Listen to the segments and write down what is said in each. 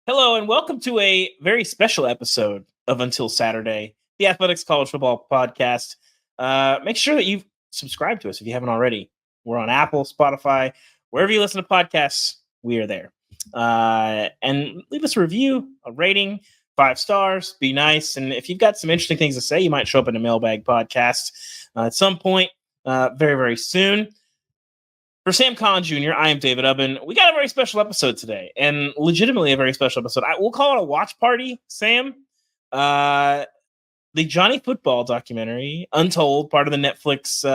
Hello, and welcome to a very special episode of Until Saturday, the Athletics College Football Podcast. Make sure that you've subscribed to us if you haven't already. We're on Apple, Spotify, wherever you listen to podcasts, we are there. And leave us a review, a rating, 5 stars, be nice. And if you've got some interesting things to say, you might show up in a mailbag podcast at some point very, very soon. For Sam Collins Jr., I am David Ubben. We got a very special episode today, and legitimately a very special episode. We'll call it a watch party, Sam. The Johnny Football documentary, Untold, part of the Netflix,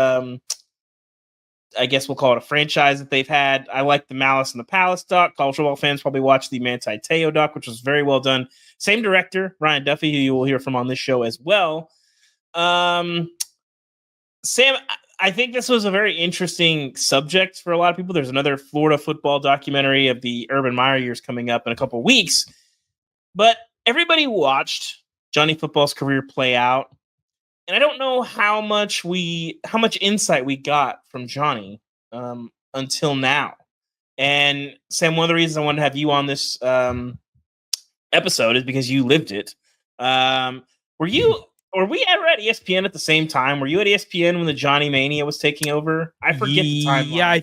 I guess we'll call it a franchise that they've had. I like the Malice in the Palace doc. College football fans probably watched the Manti Te'o doc, which was very well done. Same director, Ryan Duffy, who you will hear from on this show as well. Sam, I think this was a very interesting subject for a lot of people. There's another Florida football documentary of the Urban Meyer years coming up in a couple of weeks. But everybody watched Johnny Football's career play out. And I don't know how much insight we got from Johnny until now. And Sam, one of the reasons I wanted to have you on this episode is because you lived it. Were we ever at ESPN at the same time? Were you at ESPN when the Johnny Mania was taking over? I forget the timeline. Yeah, I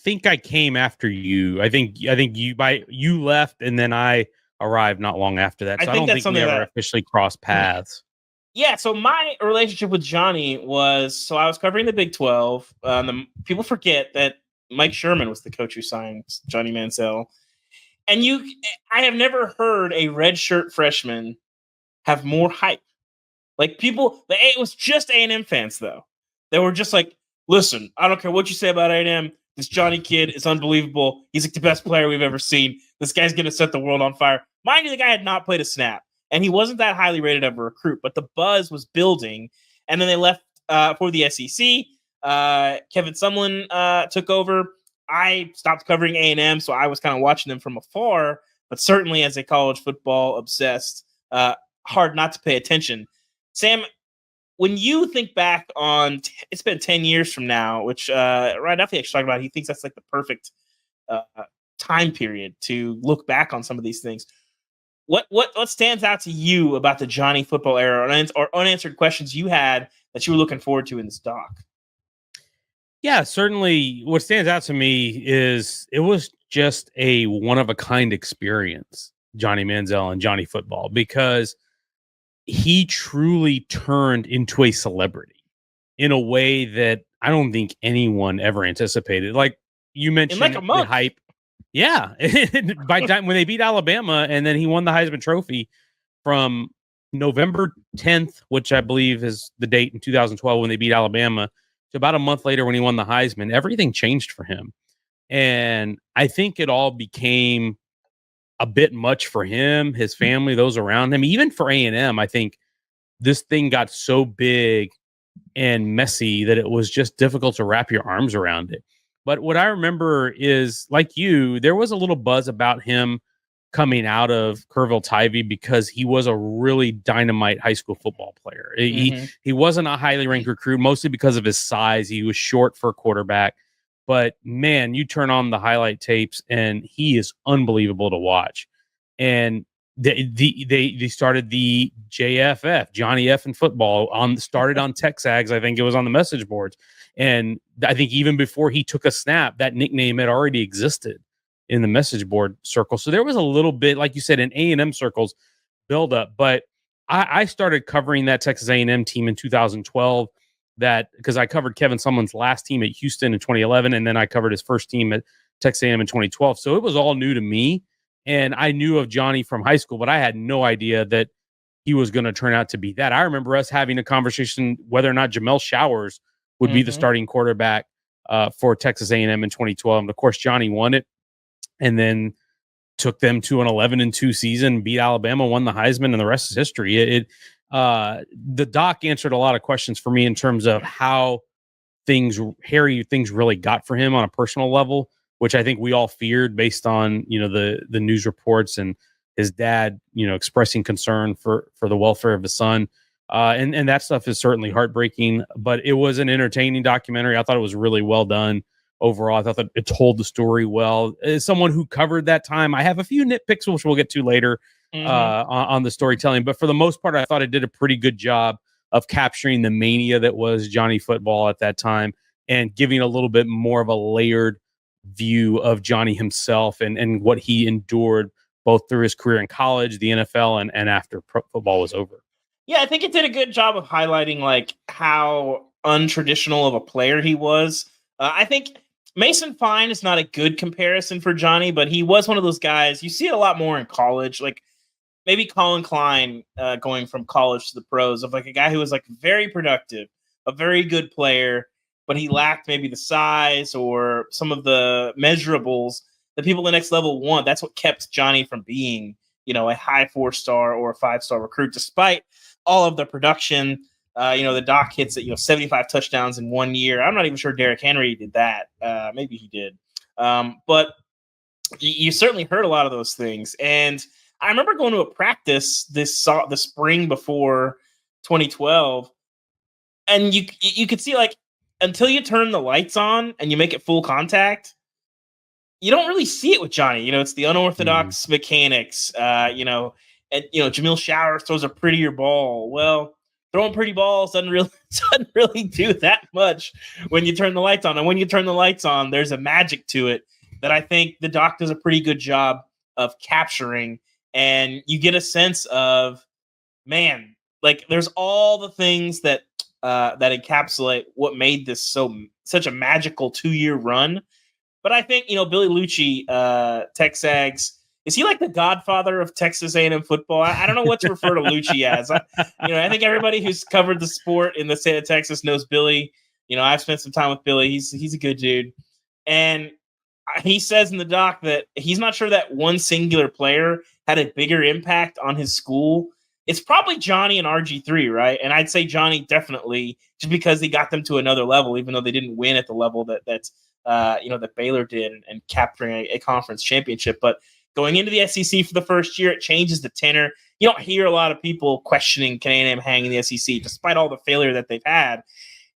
think I came after you. I think you left and then I arrived not long after that. So I don't think we ever officially crossed paths. Yeah, so my relationship with Johnny was, I was covering the Big 12. People forget that Mike Sherman was the coach who signed Johnny Manziel. And I have never heard a redshirt freshman have more hype. Like it was just A&M fans, though. They were just like, listen, I don't care what you say about A&M. This Johnny kid is unbelievable. He's like the best player we've ever seen. This guy's going to set the world on fire. Mind you, the guy had not played a snap, and he wasn't that highly rated of a recruit, but the buzz was building. And then they left for the SEC. Kevin Sumlin took over. I stopped covering A&M, so I was kind of watching them from afar, but certainly as a college football obsessed, hard not to pay attention. Sam, when you think back on, it's been 10 years from now, which Ryan Duffy actually talked about, he thinks that's like the perfect time period to look back on some of these things. What stands out to you about the Johnny Football era or unanswered questions you had that you were looking forward to in this doc? Yeah, certainly what stands out to me is it was just a one-of-a-kind experience, Johnny Manziel and Johnny Football, because he truly turned into a celebrity in a way that I don't think anyone ever anticipated. Like you mentioned, in like a month. The hype. Yeah. By the time when they beat Alabama and then he won the Heisman Trophy from November 10th, which I believe is the date in 2012 when they beat Alabama, to about a month later when he won the Heisman, everything changed for him. And I think it all became a bit much for him, his family, those around him, even for A&M. I think this thing got so big and messy that it was just difficult to wrap your arms around it. But what I remember is, like you, there was a little buzz about him coming out of Kerrville-Tivy because he was a really dynamite high school football player. He wasn't a highly ranked recruit, mostly because of his size. He was short for a quarterback. But man, you turn on the highlight tapes and he is unbelievable to watch. And they started the JFF, Johnny F in football, started on Texags. I think it was on the message boards. And I think even before he took a snap, that nickname had already existed in the message board circle. So there was a little bit, like you said, in A&M circles build up. But I started covering that Texas A&M team in 2012. Because I covered Kevin Sumlin's last team at Houston in 2011, and then I covered his first team at Texas A&M in 2012. So it was all new to me, and I knew of Johnny from high school, but I had no idea that he was going to turn out to be that. I remember us having a conversation whether or not Jamel Showers would be the starting quarterback for Texas A&M in 2012. And of course, Johnny won it, and then took them to an 11-2 season, beat Alabama, won the Heisman, and the rest is history. The doc answered a lot of questions for me in terms of how hairy things really got for him on a personal level, which I think we all feared based on, the news reports and his dad, expressing concern for the welfare of his son. And that stuff is certainly heartbreaking, but it was an entertaining documentary. I thought it was really well done overall. I thought that it told the story well. As someone who covered that time, I have a few nitpicks, which we'll get to later on the storytelling. But for the most part, I thought it did a pretty good job of capturing the mania that was Johnny Football at that time and giving a little bit more of a layered view of Johnny himself and what he endured both through his career in college, the NFL, and after football was over. Yeah, I think it did a good job of highlighting like how untraditional of a player he was. I think Mason Fine is not a good comparison for Johnny, but he was one of those guys. You see it a lot more in college, like maybe Colin Klein going from college to the pros, of like a guy who was like very productive, a very good player, but he lacked maybe the size or some of the measurables that people at the next level want. That's what kept Johnny from being, a high 4-star or a 5-star recruit, despite all of the production. The doc hits at 75 touchdowns in 1 year. I'm not even sure Derrick Henry did that. Maybe he did, but you certainly heard a lot of those things. And I remember going to a practice the spring before 2012, and you could see, like, until you turn the lights on and you make it full contact, you don't really see it with Johnny. It's the unorthodox mechanics. And Jamil Showers throws a prettier ball. Well, throwing pretty balls doesn't really do that much when you turn the lights on. And when you turn the lights on, there's a magic to it that I think the doc does a pretty good job of capturing. And you get a sense of, man, like there's all the things that encapsulate what made this such a magical 2-year run. But I think, Billy Lucci, Texags, is he like the godfather of Texas A&M football? I don't know what to refer to Lucci as. I think everybody who's covered the sport in the state of Texas knows Billy. I've spent some time with Billy. He's a good dude. And he says in the doc that he's not sure that one singular player had a bigger impact on his school. It's probably Johnny and RG3, right? And I'd say Johnny definitely, just because he got them to another level, even though they didn't win at the level that Baylor did and capturing a conference championship. But going into the SEC for the first year, it changes the tenor. You don't hear a lot of people questioning can A&M hang in the SEC, despite all the failure that they've had.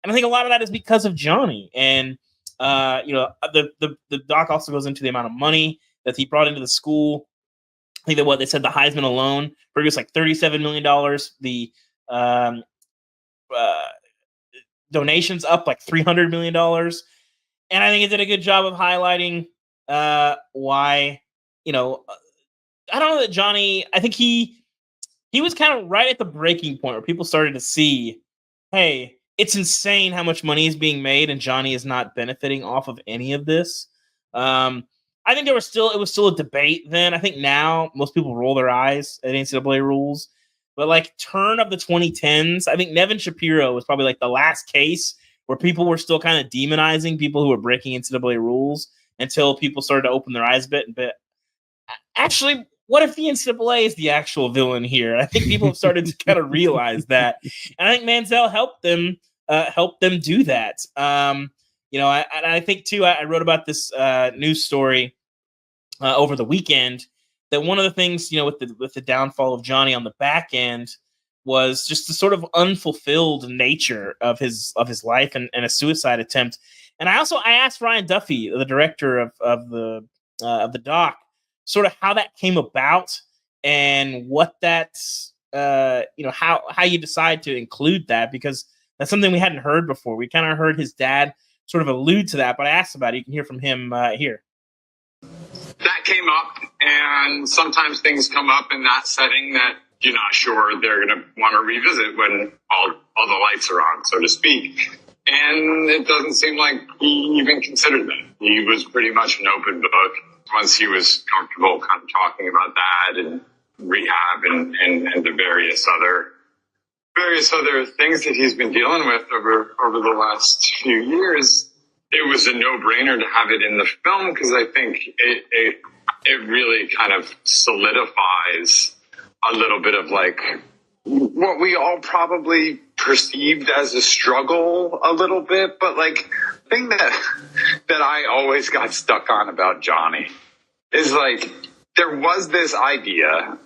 And I think a lot of that is because of Johnny. And the doc also goes into the amount of money that he brought into the school. I think that they said the Heisman alone produced like $37 million. The donations up like $300 million. And I think it did a good job of highlighting why, I don't know that Johnny, I think he was kind of right at the breaking point where people started to see, hey, it's insane how much money is being made and Johnny is not benefiting off of any of this. I think it was still a debate then. I think now most people roll their eyes at NCAA rules. But like turn of the 2010s, I think Nevin Shapiro was probably like the last case where people were still kind of demonizing people who were breaking NCAA rules until people started to open their eyes a bit. But actually, what if the NCAA is the actual villain here? I think people have started to kind of realize that. And I think Manziel helped them do that. I think too, I wrote about this news story over the weekend that one of the things, with the downfall of Johnny on the back end was just the sort of unfulfilled nature of his life and a suicide attempt. And I asked Ryan Duffy, the director of the doc, sort of how that came about and what that's how you decide to include that, because that's something we hadn't heard before. We kind of heard his dad sort of allude to that, but I asked about it. You can hear from him here. That came up, and sometimes things come up in that setting that you're not sure they're going to want to revisit when all the lights are on, so to speak. And it doesn't seem like he even considered that. He was pretty much an open book once he was comfortable kind of talking about that and rehab and the various other things that he's been dealing with over the last few years. It was a no-brainer to have it in the film because I think it really kind of solidifies a little bit of like what we all probably perceived as a struggle a little bit, but like the thing that I always got stuck on about Johnny is like there was this idea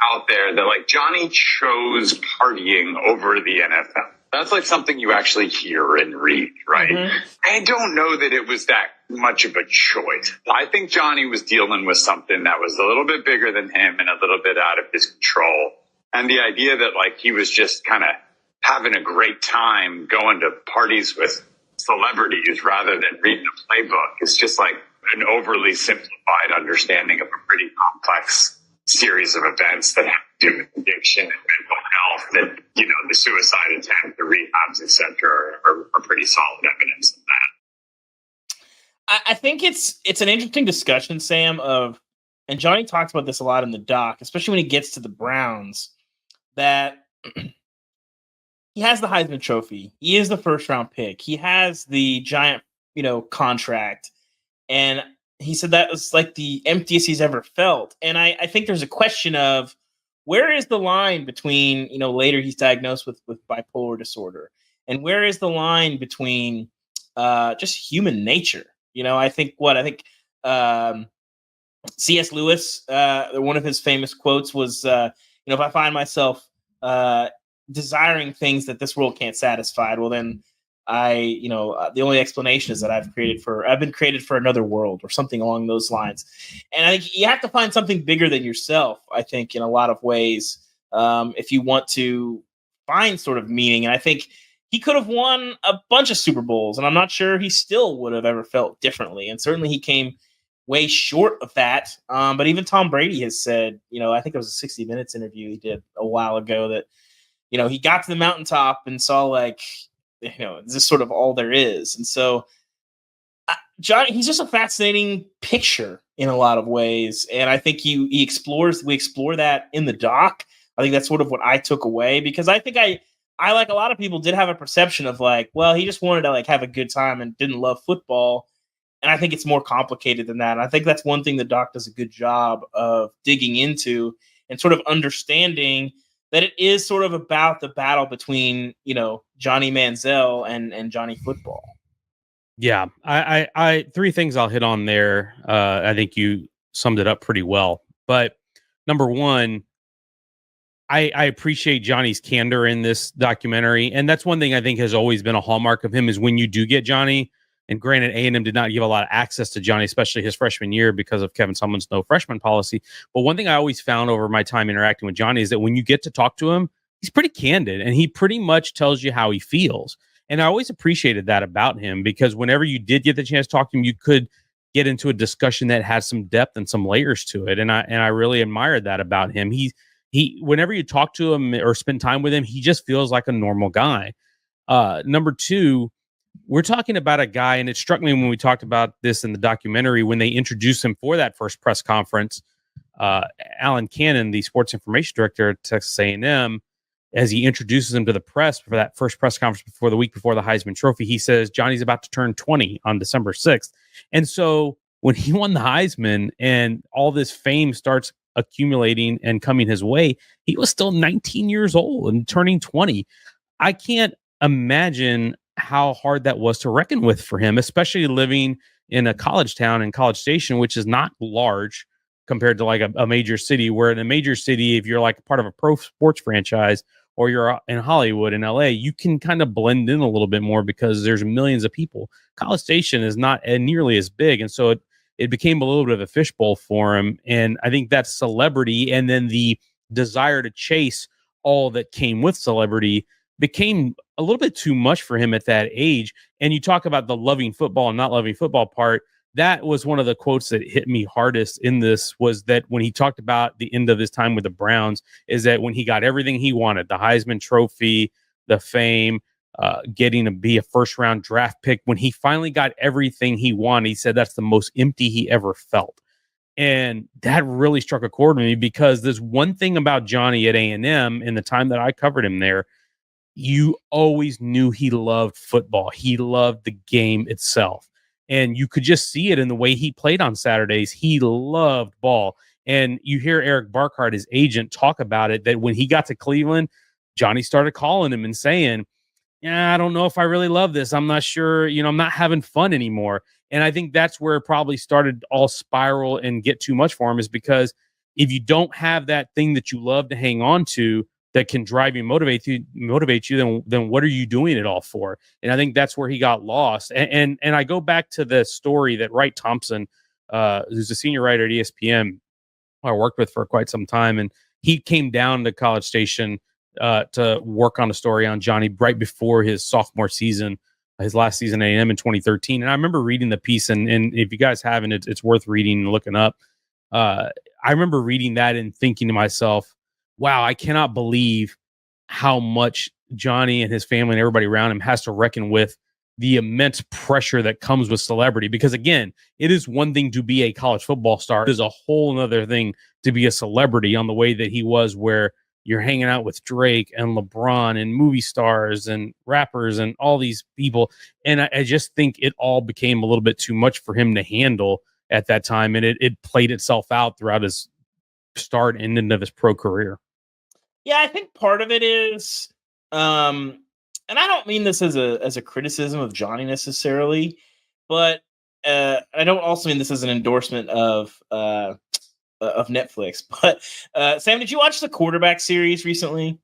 out there that like Johnny chose partying over the NFL. That's like something you actually hear and read, right? Mm-hmm. I don't know that it was that much of a choice. I think Johnny was dealing with something that was a little bit bigger than him and a little bit out of his control. And the idea that like he was just kind of having a great time going to parties with celebrities rather than reading a playbook is just like an overly simplified understanding of a pretty complex series of events that have to do with addiction and mental health, that, you know, the suicide attempt, the rehabs, etc., are pretty solid evidence of that. I think it's an interesting discussion, Sam, and Johnny talks about this a lot in the doc, especially when he gets to the Browns, that he has the Heisman Trophy. He is the first round pick. He has the giant, contract. And he said that was like the emptiest he's ever felt. And I think there's a question of where is the line between, later he's diagnosed with bipolar disorder, and where is the line between just human nature? I think C.S. Lewis, one of his famous quotes was, if I find myself desiring things that this world can't satisfy, well, then the only explanation is that I've been created for another world, or something along those lines. And I think you have to find something bigger than yourself, I think, in a lot of ways, if you want to find sort of meaning. And I think he could have won a bunch of Super Bowls, and I'm not sure he still would have ever felt differently. And certainly he came way short of that. But even Tom Brady has said, I think it was a 60 Minutes interview he did a while ago, that, he got to the mountaintop and saw like, is this sort of all there is? And so Johnny, he's just a fascinating picture in a lot of ways. And I think we explore that in the doc. I think that's sort of what I took away, because I think I, like a lot of people, did have a perception of like, well, he just wanted to like have a good time and didn't love football. And I think it's more complicated than that. And I think that's one thing the doc does a good job of digging into and sort of understanding that it is sort of about the battle between, Johnny Manziel and Johnny Football. Yeah, I three things I'll hit on there. I think you summed it up pretty well. But number one, I appreciate Johnny's candor in this documentary. And that's one thing I think has always been a hallmark of him, is when you do get Johnny, and granted, A&M did not give a lot of access to Johnny, especially his freshman year, because of Kevin Sumlin's no freshman policy. But one thing I always found over my time interacting with Johnny is that when you get to talk to him, he's pretty candid, and he pretty much tells you how he feels. And I always appreciated that about him, because whenever you did get the chance to talk to him, you could get into a discussion that had some depth and some layers to it. And I really admired that about him. He whenever you talk to him or spend time with him, he just feels like a normal guy. Number two, we're talking about a guy, and it struck me when we talked about this in the documentary, when they introduced him for that first press conference, Alan Cannon, the sports information director at Texas A&M, as he introduces him to the press for that first press conference before the week before the Heisman Trophy, he says Johnny's about to turn 20 on December 6th. And so when he won the Heisman and all this fame starts accumulating and coming his way, he was still 19 years old and turning 20. I can't imagine how hard that was to reckon with for him, especially living in a college town in College Station, which is not large compared to like a major city, where in a major city, if you're like part of a pro sports franchise or you're in Hollywood in LA, you can kind of blend in a little bit more because there's millions of people. College Station is not nearly as big. And so it became a little bit of a fishbowl for him. And I think that celebrity and then the desire to chase all that came with celebrity became a little bit too much for him at that age. And you talk about the loving football and not loving football part. That was one of the quotes that hit me hardest in this, was that when he talked about the end of his time with the Browns, is that when he got everything he wanted, the Heisman Trophy, the fame, getting to be a first round draft pick, when he finally got everything he wanted, he said that's the most empty he ever felt. And that really struck a chord with me, because there's one thing about Johnny at A&M in the time that I covered him there. You always knew he loved football. He loved the game itself. And you could just see it in the way he played on Saturdays. He loved ball. And you hear Eric Barkhart, his agent, talk about it, that when he got to Cleveland, Johnny started calling him and saying, yeah, I don't know if I really love this. I'm not sure, I'm not having fun anymore. And I think that's where it probably started all spiral and get too much for him, is because if you don't have that thing that you love to hang on to, that can drive you, motivate you, then what are you doing it all for? And I think that's where he got lost. And I go back to the story that Wright Thompson, who's a senior writer at ESPN, I worked with for quite some time, and he came down to College Station to work on a story on Johnny right before his sophomore season, his last season at A&M in 2013. And I remember reading the piece, and if you guys haven't, it's worth reading and looking up. I remember reading that and thinking to myself, wow, I cannot believe how much Johnny and his family and everybody around him has to reckon with the immense pressure that comes with celebrity. Because again, it is one thing to be a college football star. It is a whole other thing to be a celebrity on the way that he was, where you're hanging out with Drake and LeBron and movie stars and rappers and all these people. And I just think it all became a little bit too much for him to handle at that time. And it played itself out throughout his start and end of his pro career. Yeah, I think part of it is, and I don't mean this as a criticism of Johnny necessarily, but I don't also mean this as an endorsement of Netflix. But Sam, did you watch the Quarterback series recently?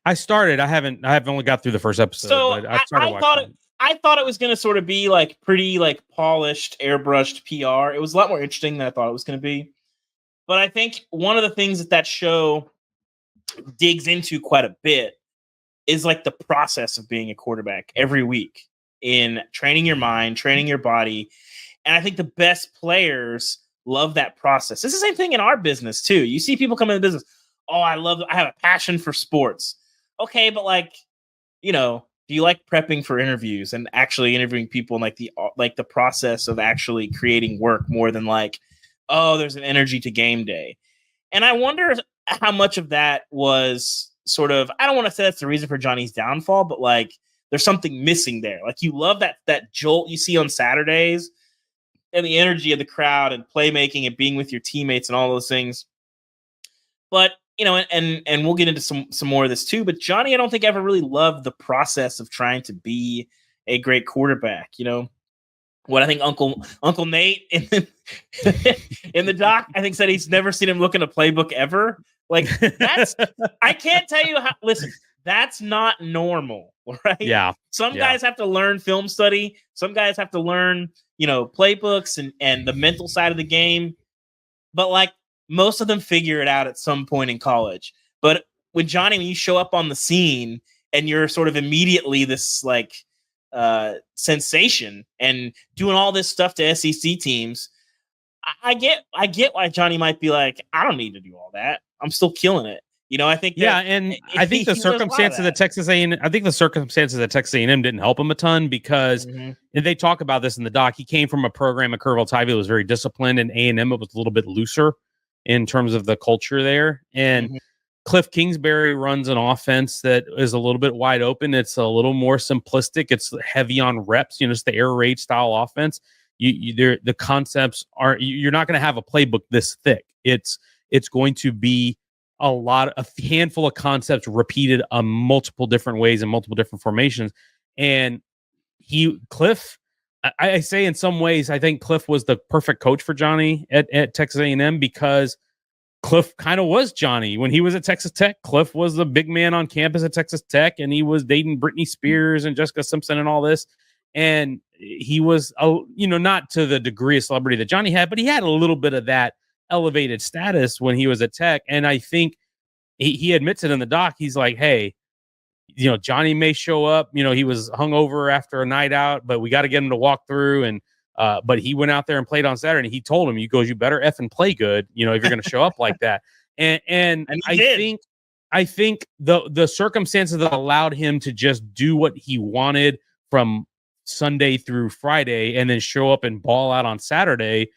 I started. I haven't only got through the first episode. So but I started I thought it was going to sort of be like pretty like polished, airbrushed PR. It was a lot more interesting than I thought it was going to be. But I think one of the things that show digs into quite a bit is like the process of being a quarterback every week in training your mind, training your body. And I think the best players love that process. It's the same thing in our business too. You see people come in the business. Oh, I have a passion for sports. Okay. But like, do you like prepping for interviews and actually interviewing people and like the process of actually creating work more than like, oh, there's an energy to game day. And I wonder how much of that was sort of, I don't want to say that's the reason for Johnny's downfall, but like there's something missing there. Like you love that jolt you see on Saturdays and the energy of the crowd and playmaking and being with your teammates and all those things. But, and we'll get into some more of this too, but Johnny, I don't think ever really loved the process of trying to be a great quarterback. What I think Uncle Nate in the doc, I think said he's never seen him look in a playbook ever. Like I can't tell you how. Listen, that's not normal, right? Yeah. Some guys have to learn film study. Some guys have to learn, playbooks and the mental side of the game. But like most of them figure it out at some point in college. But when you show up on the scene and you're sort of immediately this like sensation and doing all this stuff to SEC teams, I get why Johnny might be like, I don't need to do all that. I'm still killing it. I think I think the circumstances at Texas A&M, didn't help him a ton because and they talk about this in the doc. He came from a program at Kerrville-Tyvie that was very disciplined, and A&M it was a little bit looser in terms of the culture there. And Cliff Kingsbury runs an offense that is a little bit wide open. It's a little more simplistic. It's heavy on reps. It's the air raid style offense. The concepts are, you're not going to have a playbook this thick. It's going to be a handful of concepts repeated multiple different ways and multiple different formations. And Cliff, I say in some ways, I think Cliff was the perfect coach for Johnny at Texas A&M because Cliff kind of was Johnny when he was at Texas Tech. Cliff was the big man on campus at Texas Tech, and he was dating Britney Spears and Jessica Simpson and all this. And he was, not to the degree of celebrity that Johnny had, but he had a little bit of that elevated status when he was at Tech. And I think he admits it in the doc. He's like, hey, Johnny may show up. He was hungover after a night out, but we got to get him to walk through. And but he went out there and played on Saturday. And he told him, you better effing play good, if you're going to show up like that. And I think the circumstances that allowed him to just do what he wanted from Sunday through Friday and then show up and ball out on Saturday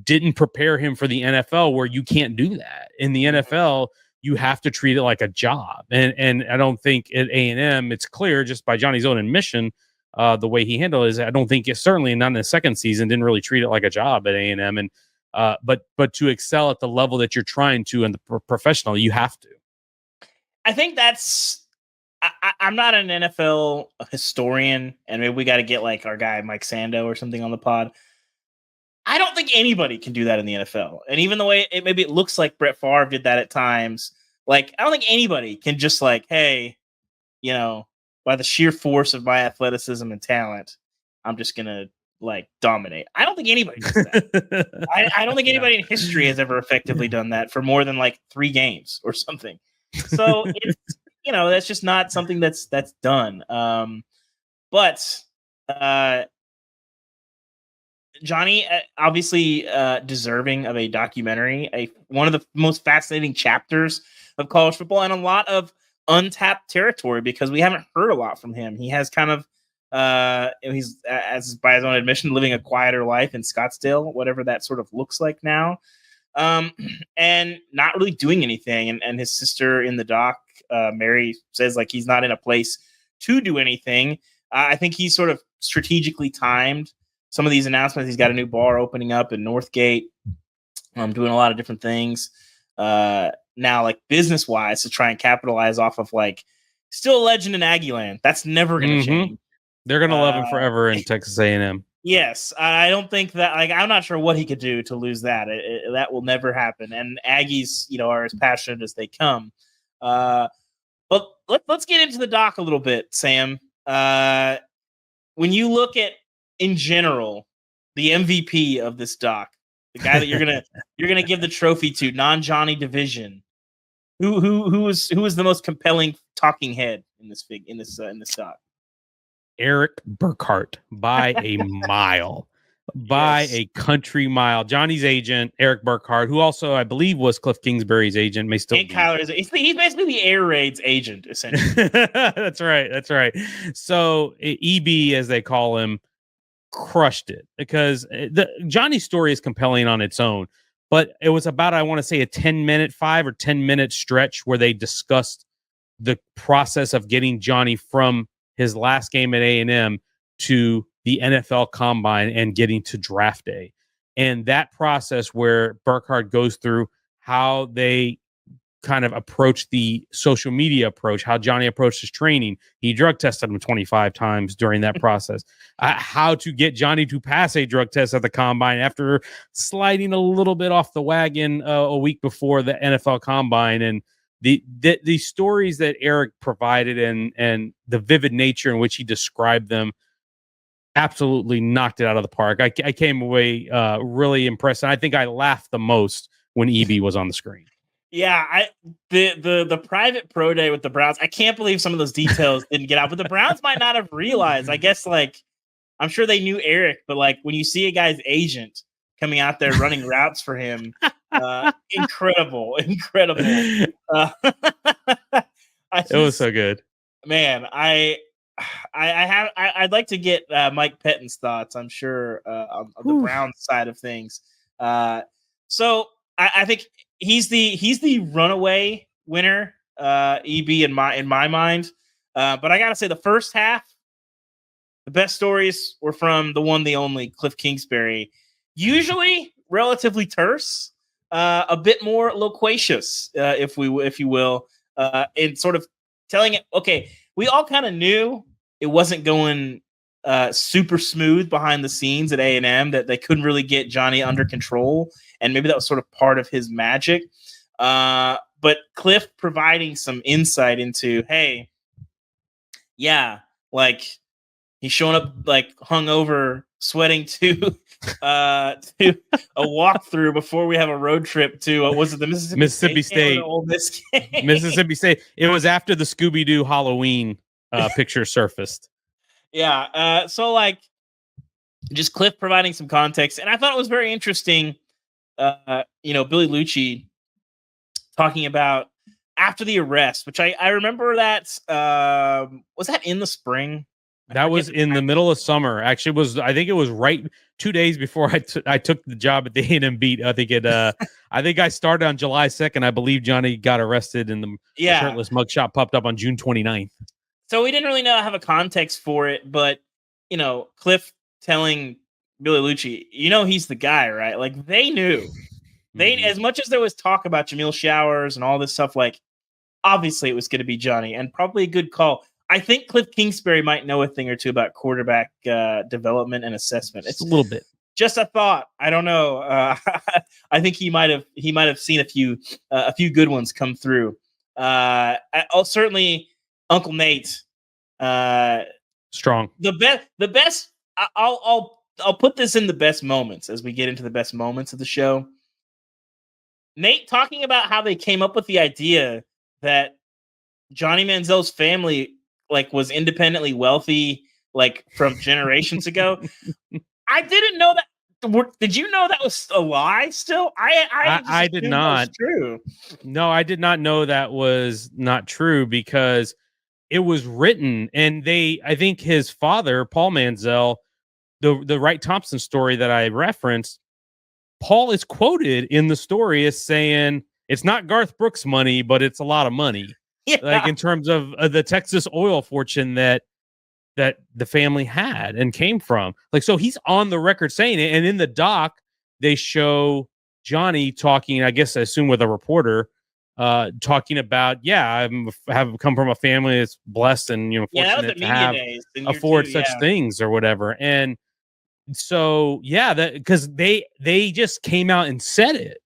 didn't prepare him for the NFL, where you can't do that. In the NFL, you have to treat it like a job. And I don't think at A&M, it's clear just by Johnny's own admission, the way he handled it is, I don't think it's certainly not in the second season, didn't really treat it like a job at A&M. And but to excel at the level that you're trying to in the professional, you have to. I think I'm not an NFL historian, and maybe we got to get like our guy Mike Sando or something on the pod. I don't think anybody can do that in the NFL. And even the way maybe it looks like Brett Favre did that at times, Like, I don't think anybody can just like, hey, you know, by the sheer force of my athleticism and talent, I'm just gonna like dominate. I don't think anybody does that. I don't think anybody in history has ever effectively done that for more than like 3 games or something. So it's, that's just not something that's done. But Johnny, obviously deserving of a documentary, one of the most fascinating chapters of college football, and a lot of untapped territory because we haven't heard a lot from him. He has kind of, he's, as by his own admission, living a quieter life in Scottsdale, whatever that sort of looks like now, and not really doing anything. And his sister in the doc, Mary, says like he's not in a place to do anything. I think he's sort of strategically timed some of these announcements. He's got a new bar opening up in Northgate. Doing a lot of different things now, like business wise, to try and capitalize off of like still a legend in Aggie land. That's never going to change. They're going to love him forever in Texas A&M. Yes, I don't think that. Like, I'm not sure what he could do to lose that. That will never happen. And Aggies, are as passionate as they come. But let's get into the doc a little bit, Sam. When you look at, in general, the MVP of this doc, the guy that you're gonna give the trophy to, non-Johnny division, who is the most compelling talking head in this doc? Eric Burkhart by a mile, by a country mile. Johnny's agent, Eric Burkhart, who also I believe was Cliff Kingsbury's agent, may still be. Kyler he's basically the air raids agent, essentially. That's right. So EB, as they call him, crushed it because Johnny's story is compelling on its own, but it was about, I want to say, a 5 or 10 minute stretch where they discussed the process of getting Johnny from his last game at A&M to the NFL Combine and getting to draft day. And that process where Burkhart goes through how they kind of approach the social media approach, how Johnny approached his training. He drug tested him 25 times during that process. How to get Johnny to pass a drug test at the Combine after sliding a little bit off the wagon a week before the NFL Combine. And the stories that Eric provided and the vivid nature in which he described them absolutely knocked it out of the park. I came away really impressed. And I think I laughed the most when EB was on the screen. Yeah, the private pro day with the Browns, I can't believe some of those details didn't get out, but the Browns might not have realized. I guess, like, I'm sure they knew Eric, but like when you see a guy's agent coming out there running routes for him, incredible. It was so good, man. I'd like to get Mike Pettin's thoughts, I'm sure, on the Browns side of things. So I think he's the runaway winner, EB in my mind. But I gotta say, the first half, the best stories were from the one, the only Cliff Kingsbury. Usually relatively terse, a bit more loquacious, if you will, in sort of telling it. Okay, we all kind of knew it wasn't going super smooth behind the scenes at A&M, that they couldn't really get Johnny under control, and maybe that was sort of part of his magic. But Cliff providing some insight into, hey, yeah, like he's showing up like hungover, sweating to a walkthrough before we have a road trip to was it the Mississippi State? Ole Miss game? Mississippi State. It was after the Scooby-Doo Halloween picture surfaced. Yeah. So like just Cliff providing some context. And I thought it was very interesting. Billy Lucci talking about after the arrest, which I remember that, was that in the spring? That was in the middle of summer. Actually, I think it was right 2 days before I took the job at the A&M beat. I think I started on July 2nd. I believe Johnny got arrested and the shirtless mugshot popped up on June 29th. So we didn't really have a context for it, but Cliff telling Billy Lucci, he's the guy, right? Like they knew. As much as there was talk about Jamil Showers and all this stuff, like obviously it was going to be Johnny, and probably a good call. I think Cliff Kingsbury might know a thing or two about quarterback development and assessment. It's a little bit. Just a thought. I don't know. I think he might have seen a few good ones come through Certainly Uncle Nate. Strong. The best. I'll put this in the best moments as we get into the best moments of the show. Nate talking about how they came up with the idea that Johnny Manziel's family was independently wealthy from generations ago. I didn't know that. Did you know that was a lie still? I did not. True. No, I did not know that was not true because it was written, and I think his father, Paul Manziel, the Wright Thompson story that I referenced, Paul is quoted in the story as saying it's not Garth Brooks money, but it's a lot of money. Yeah. In terms of the Texas oil fortune that the family had and came from. So he's on the record saying it. And in the doc, they show Johnny talking, I guess I assume with a reporter, talking about, I have come from a family that's blessed and fortunate to have afford such things or whatever. And so because they just came out and said it.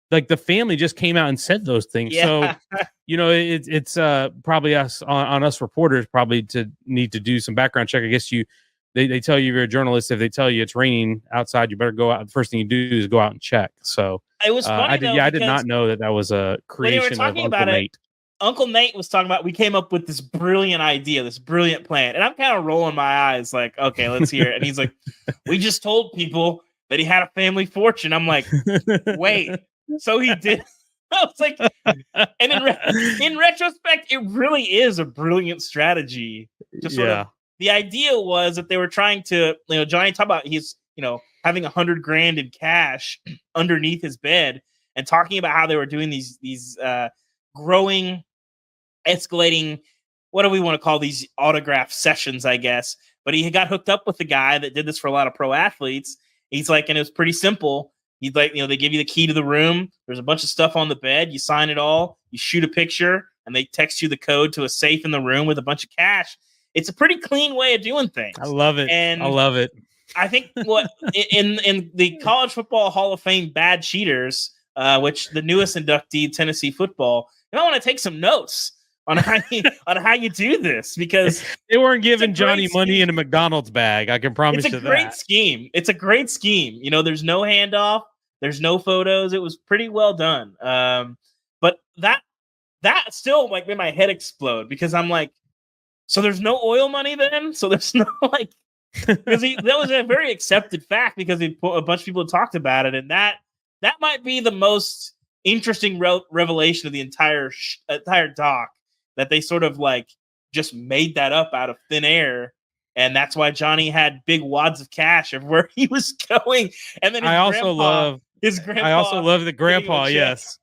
The family just came out and said those things. Yeah. So it's probably us on us reporters probably to need to do some background check. I guess they tell you you're a journalist. If they tell you it's raining outside, you better go out. The first thing you do is go out and check. So it was funny. I did not know that was a creation of Uncle Nate. Uncle Nate was talking about, we came up with this brilliant idea, this brilliant plan. And I'm kind of rolling my eyes okay, let's hear it. And he's like, we just told people that he had a family fortune. I'm like, wait, so he did. I was like, and in retrospect, it really is a brilliant strategy. The idea was that they were trying to, Johnny talked about he's, having $100,000 in cash underneath his bed and talking about how they were doing these growing, escalating, what do we want to call these autograph sessions, I guess. But he got hooked up with the guy that did this for a lot of pro athletes. He's like, and it was pretty simple. He's like, they give you the key to the room. There's a bunch of stuff on the bed. You sign it all. You shoot a picture, and they text you the code to a safe in the room with a bunch of cash. It's a pretty clean way of doing things. I love it. And I love it. I think what in the College Football Hall of Fame Bad Cheaters, which the newest inductee, Tennessee football, I want to take some notes on how you do this, because they weren't giving Johnny money in a McDonald's bag. I can promise you that. It's a great scheme. It's a great scheme. There's no handoff. There's no photos. It was pretty well done. But that still made my head explode, because I'm like, so there's no oil money then? So there's no because that was a very accepted fact, because a bunch of people talked about it, and that might be the most interesting revelation of the entire doc, that they sort of just made that up out of thin air, and that's why Johnny had big wads of cash of where he was going. And then I also love the grandpa. Yes.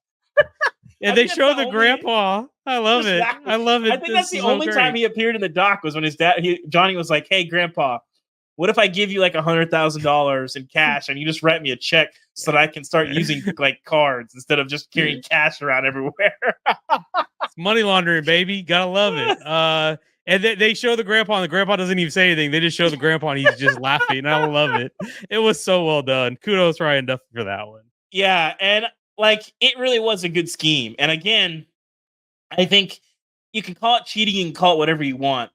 And they show the grandpa. I love it. I love it. I think that's the only time he appeared in the doc was when his dad, Johnny was like, "Hey, grandpa, what if I give you $100,000 in cash and you just write me a check so that I can start using cards instead of just carrying cash around everywhere?" It's money laundering, baby. Gotta love it. And they show the grandpa, and the grandpa doesn't even say anything. They just show the grandpa, and he's just laughing. I love it. It was so well done. Kudos to Ryan Duffy for that one. Yeah, and it really was a good scheme. And again, I think you can call it cheating and call it whatever you want.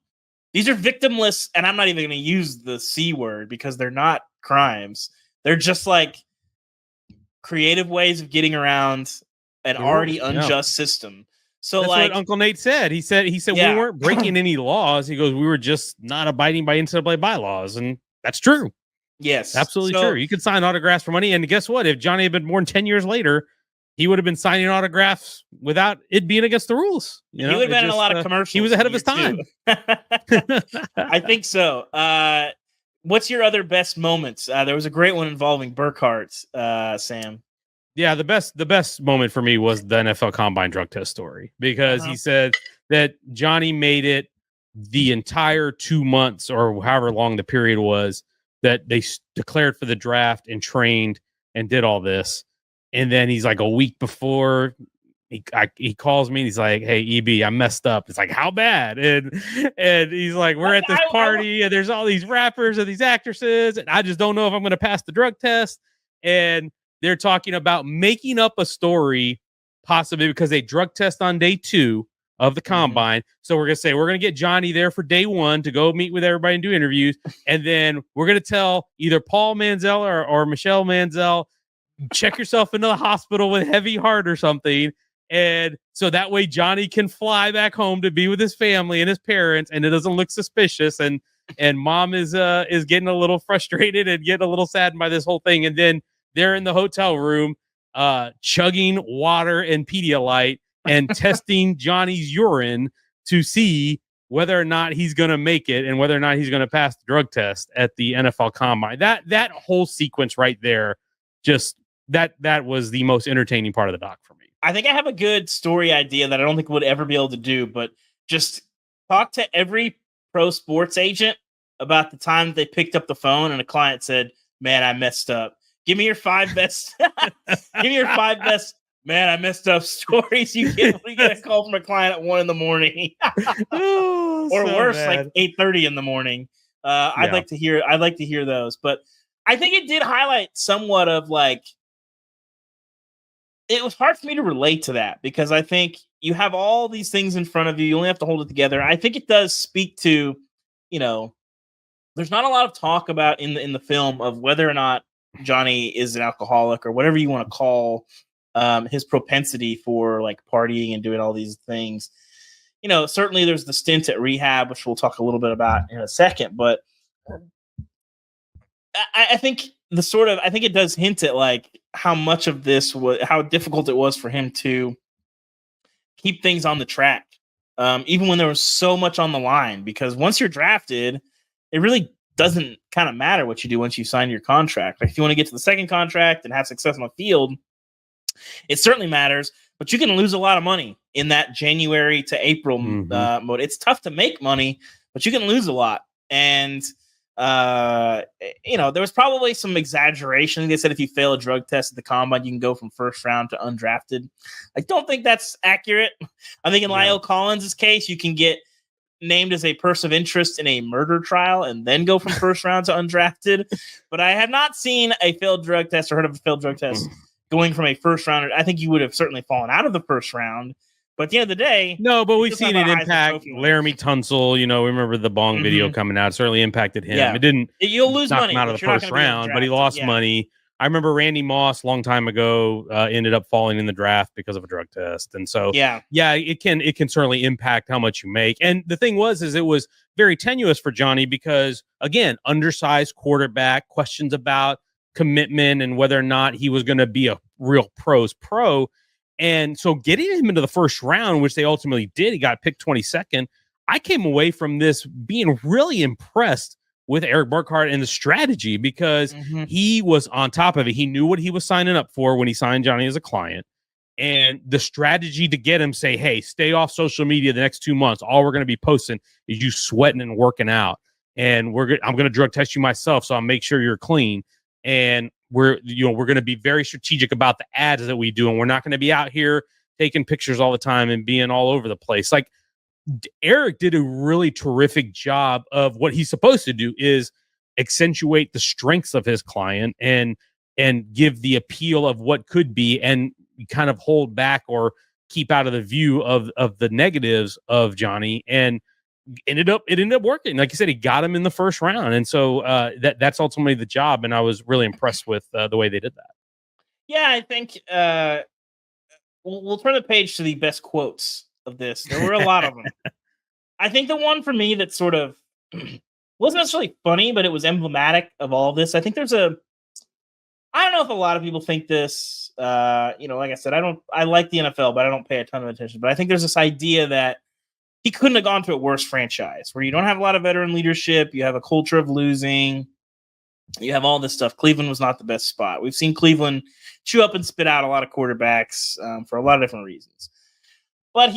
These are victimless, and I'm not even going to use the C word, because they're not crimes. They're just creative ways of getting around an already unjust system. So that's what Uncle Nate said. He said we weren't breaking any laws. He goes, we were just not abiding by NCAA bylaws, and that's true. Yes, absolutely true. You could sign autographs for money, and guess what? If Johnny had been born 10 years later, he would have been signing autographs without it being against the rules. He would have been in a lot of commercials. He was ahead of his time. I think so. What's your other best moments? There was a great one involving Burkhardt, Sam. Yeah, the best moment for me was the NFL Combine drug test story, because he said that Johnny made it the entire 2 months or however long the period was that they declared for the draft and trained and did all this. And then he's a week before, he calls me and he's like, "Hey, EB, I messed up." It's how bad? And he's like, "We're at this party and there's all these rappers and these actresses, and I just don't know if I'm going to pass the drug test." And they're talking about making up a story, possibly because they drug test on day 2 of the combine. So we're going to say, we're going to get Johnny there for day 1 to go meet with everybody and do interviews. And then we're going to tell either Paul Manziel or Michelle Manziel, check yourself into the hospital with heavy heart or something. And so that way Johnny can fly back home to be with his family and his parents, and it doesn't look suspicious. And mom is getting a little frustrated and getting a little saddened by this whole thing. And then they're in the hotel room, chugging water and Pedialyte and testing Johnny's urine to see whether or not he's going to make it and whether or not he's going to pass the drug test at the NFL Combine. That whole sequence right there, just that was the most entertaining part of the doc for me. I think I have a good story idea that I don't think we'll ever be able to do, but just talk to every pro sports agent about the time they picked up the phone and a client said, "Man, I messed up. Give me your 5 best. Give me your 5 best. Man, I messed up stories you get when you get a call from a client at 1 a.m. Oh, or so worse, bad. like 8:30 in the morning. I'd like to hear those, but I think it did highlight somewhat of like. It was hard for me to relate to that because I think you have all these things in front of you. You only have to hold it together. I think it does speak to, there's not a lot of talk about in the film of whether or not Johnny is an alcoholic or whatever you want to call his propensity for like partying and doing all these things. Certainly there's the stint at rehab, which we'll talk a little bit about in a second, but I think I think it does hint at like how much of this was, how difficult it was for him to keep things on the track, even when there was so much on the line. Because once you're drafted, it really doesn't kind of matter what you do once you sign your contract. Like if you want to get to the second contract and have success on the field, it certainly matters. But you can lose a lot of money in that January to April mode. It's tough to make money, but you can lose a lot. And there was probably some exaggeration. They said if you fail a drug test at the combine, you can go from first round to undrafted. I don't think that's accurate. I think in Lyle Collins' case, you can get named as a person of interest in a murder trial and then go from first round to undrafted. But I have not seen a failed drug test or heard of a failed drug test going from a first rounder. I think you would have certainly fallen out of the first round. But at the end of the day, no, but we've seen it impact Laramie Tunsil. Remember the Bong video coming out. It certainly impacted him. Yeah. It didn't. You'll lose knock money him out of the first round, but he lost money. I remember Randy Moss a long time ago ended up falling in the draft because of a drug test, and so it can certainly impact how much you make. And the thing is it was very tenuous for Johnny because again, undersized quarterback, questions about commitment and whether or not he was going to be a real pro. And so getting him into the first round, which they ultimately did, he got picked 22nd. I came away from this being really impressed with Eric Burkhart and the strategy because he was on top of it. He knew what he was signing up for when he signed Johnny as a client. And the strategy to get him say, hey, stay off social media the next 2 months. All we're going to be posting is you sweating and working out. And I'm going to drug test you myself, so I'll make sure you're clean. And we're going to be very strategic about the ads that we do. And we're not going to be out here taking pictures all the time and being all over the place. Like Eric did a really terrific job of what he's supposed to do is accentuate the strengths of his client and give the appeal of what could be and kind of hold back or keep out of the view of the negatives of Johnny. And it ended up working. Like you said, he got him in the first round. And so that's ultimately the job. And I was really impressed with the way they did that. Yeah, I think we'll turn the page to the best quotes of this. There were a lot of them. I think the one for me that sort of wasn't necessarily funny, but it was emblematic of all of this. I think I don't know if a lot of people think this, like I said, I like the NFL, but I don't pay a ton of attention. But I think there's this idea that he couldn't have gone to a worse franchise where you don't have a lot of veteran leadership. You have a culture of losing. You have all this stuff. Cleveland was not the best spot. We've seen Cleveland chew up and spit out a lot of quarterbacks for a lot of different reasons. But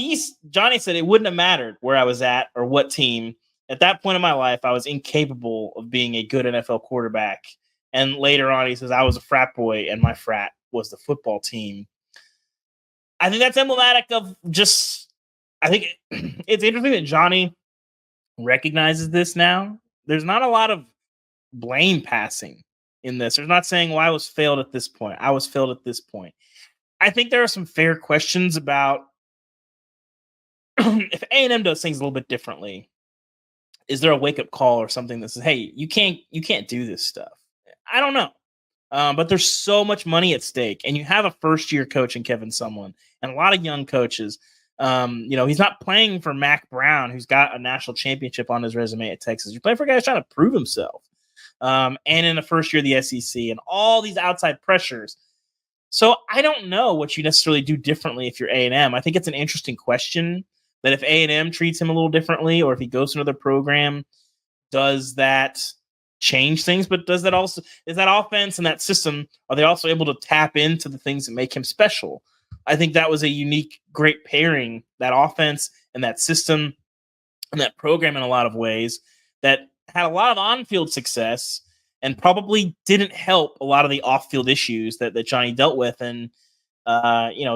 Johnny said it wouldn't have mattered where I was at or what team. At that point in my life, I was incapable of being a good NFL quarterback. And later on, he says, I was a frat boy and my frat was the football team. I think that's emblematic of I think it's interesting that Johnny recognizes this now. There's not a lot of blame passing in this. There's not saying, well, I was failed at this point. I was failed at this point. I think there are some fair questions about if A&M does things a little bit differently. Is there a wake up call or something that says, "Hey, you can't do this stuff"? I don't know, but there's so much money at stake, and you have a first year coach in Kevin Sumlin and a lot of young coaches. He's not playing for Mac Brown, who's got a national championship on his resume at Texas. You're playing for a guy who's trying to prove himself, and in the first year of the SEC, and all these outside pressures. So I don't know what you necessarily do differently if you're A&M. I think it's an interesting question that if A&M treats him a little differently, or if he goes to another program, does that change things? But is that offense and that system, are they also able to tap into the things that make him special? I think that was a unique, great pairing, that offense and that system and that program in a lot of ways that had a lot of on-field success and probably didn't help a lot of the off-field issues that Johnny dealt with. And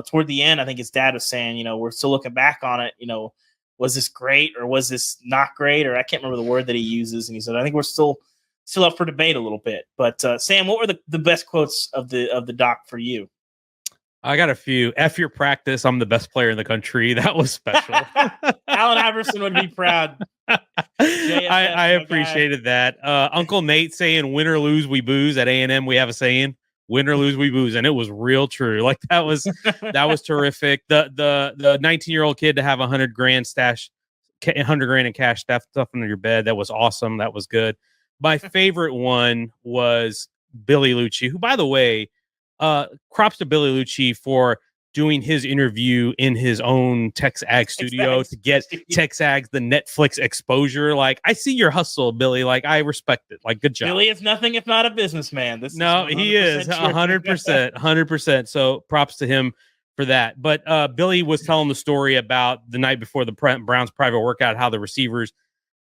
toward the end, I think his dad was saying, we're still looking back on it. Was this great or was this not great? Or I can't remember the word that he uses. And he said, I think we're still up for debate a little bit. But Sam, what were the best quotes of the doc for you? I got a few. F your practice. I'm the best player in the country. That was special. Allen Iverson would be proud. I appreciated that. Uncle Nate saying, win or lose, we booze. At A&M, we have a saying, win or lose, we booze. And it was real true. Like that was terrific. The 19-year-old kid to have $100,000 stash, $100,000 in cash stuff under your bed. That was awesome. That was good. My favorite one was Billy Lucci, who, by the way, props to Billy Lucci for doing his interview in his own TexAg studio to get TexAg the Netflix exposure. Like, I see your hustle, Billy. Like, I respect it. Like, good job. Billy is nothing if not a businessman. He is 100%. So props to him for that. But Billy was telling the story about the night before the Browns private workout, how the receivers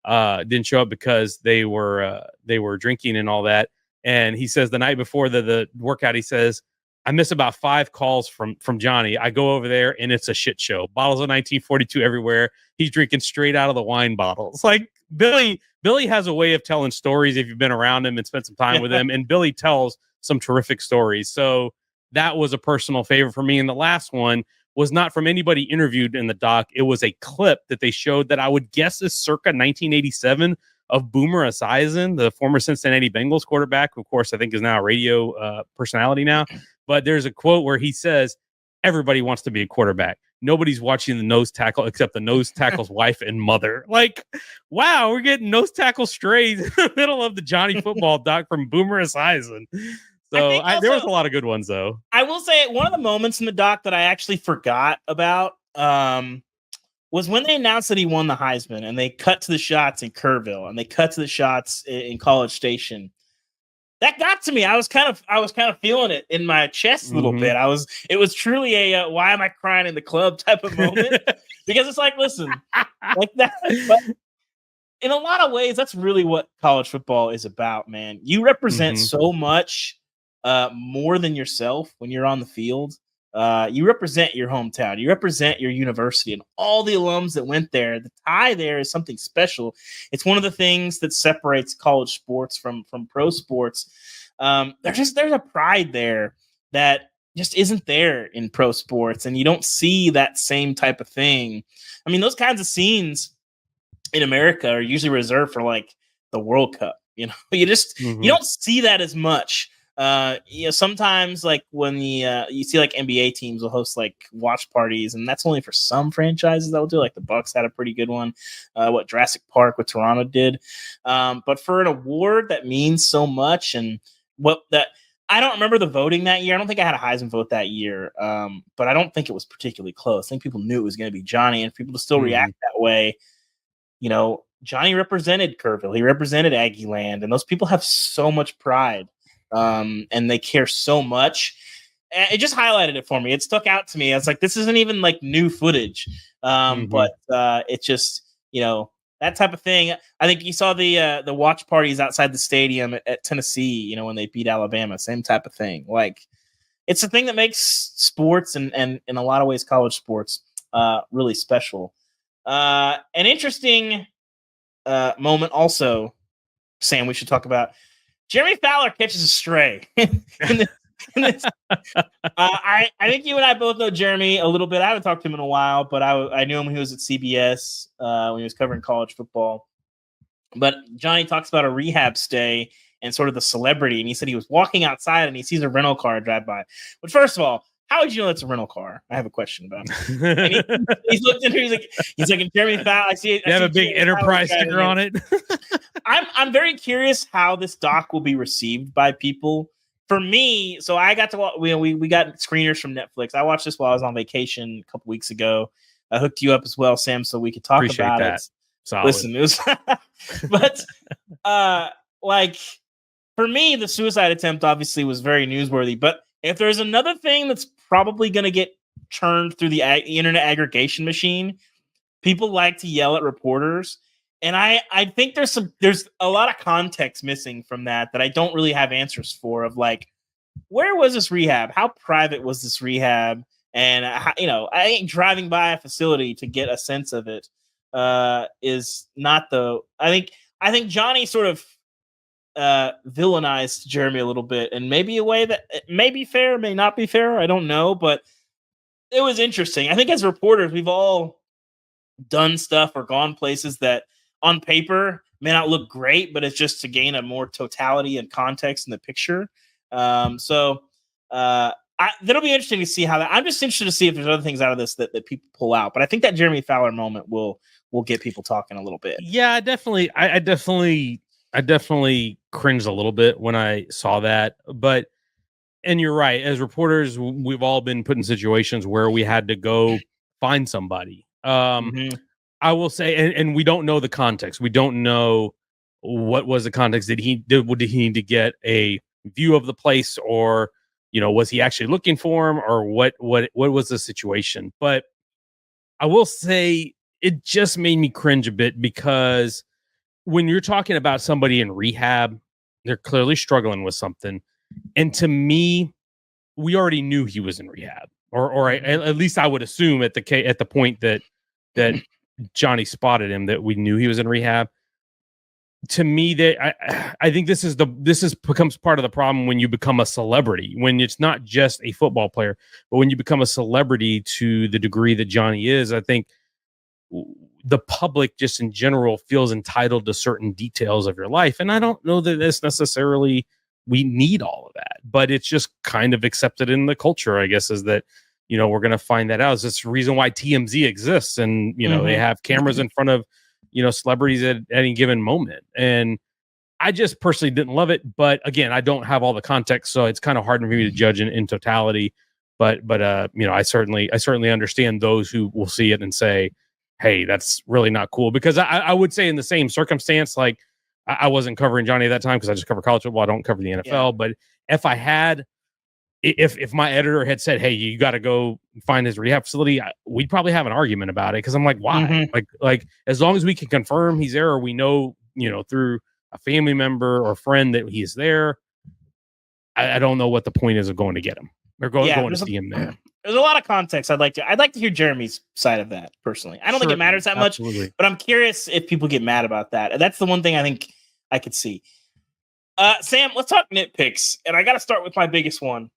didn't show up because they were drinking and all that. And he says the night before the workout, he says, I miss about 5 calls from Johnny. I go over there and it's a shit show. Bottles of 1942 everywhere. He's drinking straight out of the wine bottles. Like Billy has a way of telling stories if you've been around him and spent some time with him. And Billy tells some terrific stories. So that was a personal favorite for me. And the last one was not from anybody interviewed in the doc. It was a clip that they showed that I would guess is circa 1987 of Boomer Esiason, the former Cincinnati Bengals quarterback, who, of course, I think is now a radio personality now. But there's a quote where he says, everybody wants to be a quarterback. Nobody's watching the nose tackle except the nose tackle's wife and mother. Like, wow, we're getting nose tackle strays in the middle of the Johnny Football doc from Boomer Esiason. So there was a lot of good ones, though. I will say one of the moments in the doc that I actually forgot about was when they announced that he won the Heisman, and they cut to the shots in Kerrville and they cut to the shots in College Station. That got to me. I was kind of feeling it in my chest a little bit. It was truly a why am I crying in the club type of moment, because it's like, listen, like that. But in a lot of ways, that's really what college football is about, man. You represent so much more than yourself when you're on the field. You represent your hometown, you represent your university, and all the alums that went there. The tie there is something special. It's one of the things that separates college sports from pro sports. There's a pride there that just isn't there in pro sports, and you don't see that same type of thing. I mean, those kinds of scenes in America are usually reserved for like the World Cup. You don't see that as much. Sometimes like when you see like NBA teams will host like watch parties, and that's only for some franchises that will do. Like the Bucks had a pretty good one. What Jurassic Park with Toronto did. But for an award that means so much, and I don't remember the voting that year. I don't think I had a Heisman vote that year. But I don't think it was particularly close. I think people knew it was going to be Johnny, and people still react that way. Johnny represented Kerrville. He represented Aggie land, and those people have so much pride. And they care so much. It just highlighted it for me. It stuck out to me. I was like, this isn't even like new footage. But it's just, that type of thing. I think you saw the watch parties outside the stadium at Tennessee, when they beat Alabama, same type of thing. Like, it's the thing that makes sports and in a lot of ways college sports really special. An interesting moment also, Sam, we should talk about. Jeremy Fowler catches a stray in I think you and I both know Jeremy a little bit. I haven't talked to him in a while, but I knew him when he was at CBS when he was covering college football. But Johnny talks about a rehab stay and sort of the celebrity, and he said he was walking outside and he sees a rental car drive by. But first of all, how would you know it's a rental car? I have a question about it. And he's looked in here. He's like, Jeremy Fowler. I see it. You have a big Enterprise sticker on it. I'm very curious how this doc will be received by people. For me, so I got to we got screeners from Netflix. I watched this while I was on vacation a couple weeks ago. I hooked you up as well, Sam, so we could talk about it. Solid. Listen, it was, but like for me, the suicide attempt obviously was very newsworthy. But if there's another thing that's probably going to get churned through the internet aggregation machine, people like to yell at reporters. And I think there's a lot of context missing from that I don't really have answers for, of like, where was this rehab? How private was this rehab? And I think driving by a facility to get a sense of it is not I think Johnny sort of villainized Jeremy a little bit, and maybe a way that may be fair, may not be fair. I don't know, but it was interesting. I think as reporters, we've all done stuff or gone places that on paper may not look great, but it's just to gain a more totality and context in the picture. So that'll be interesting to see how that. I'm just interested to see if there's other things out of this that people pull out. But I think that Jeremy Fowler moment will get people talking a little bit. Yeah, definitely. I definitely cringed a little bit when I saw that. But and you're right. As reporters, we've all been put in situations where we had to go find somebody. I will say, and we don't know the context. We don't know what was the context. Did he need to get a view of the place, or was he actually looking for him, or what was the situation? But I will say it just made me cringe a bit, because when you're talking about somebody in rehab, they're clearly struggling with something. And to me, we already knew he was in rehab, or at least I would assume at the point that Johnny spotted him, that we knew he was in rehab. To me, that I think this becomes part of the problem when you become a celebrity, when it's not just a football player, but when you become a celebrity to the degree that Johnny is. I think the public just in general feels entitled to certain details of your life. And I don't know that this necessarily, we need all of that, but it's just kind of accepted in the culture, I guess, is that, we're going to find that out. It's this reason why TMZ exists. And, they have cameras in front of, celebrities at any given moment. And I just personally didn't love it. But again, I don't have all the context, so it's kind of hard for me to judge in totality. But I certainly understand those who will see it and say, hey, that's really not cool. Because I would say in the same circumstance, like I wasn't covering Johnny at that time because I just cover college football. I don't cover the NFL. Yeah. But if I had, if my editor had said, hey, you got to go find his rehab facility, we'd probably have an argument about it. Because I'm like, why? Mm-hmm. Like as long as we can confirm he's there, or we know, through a family member or friend that he's there, I don't know what the point is of going to get him or going to see him there. There's a lot of context. I'd like to hear Jeremy's side of that personally. I don't think it matters that much, but I'm curious if people get mad about that. And that's the one thing I think I could see. Sam, let's talk nitpicks. And I got to start with my biggest one.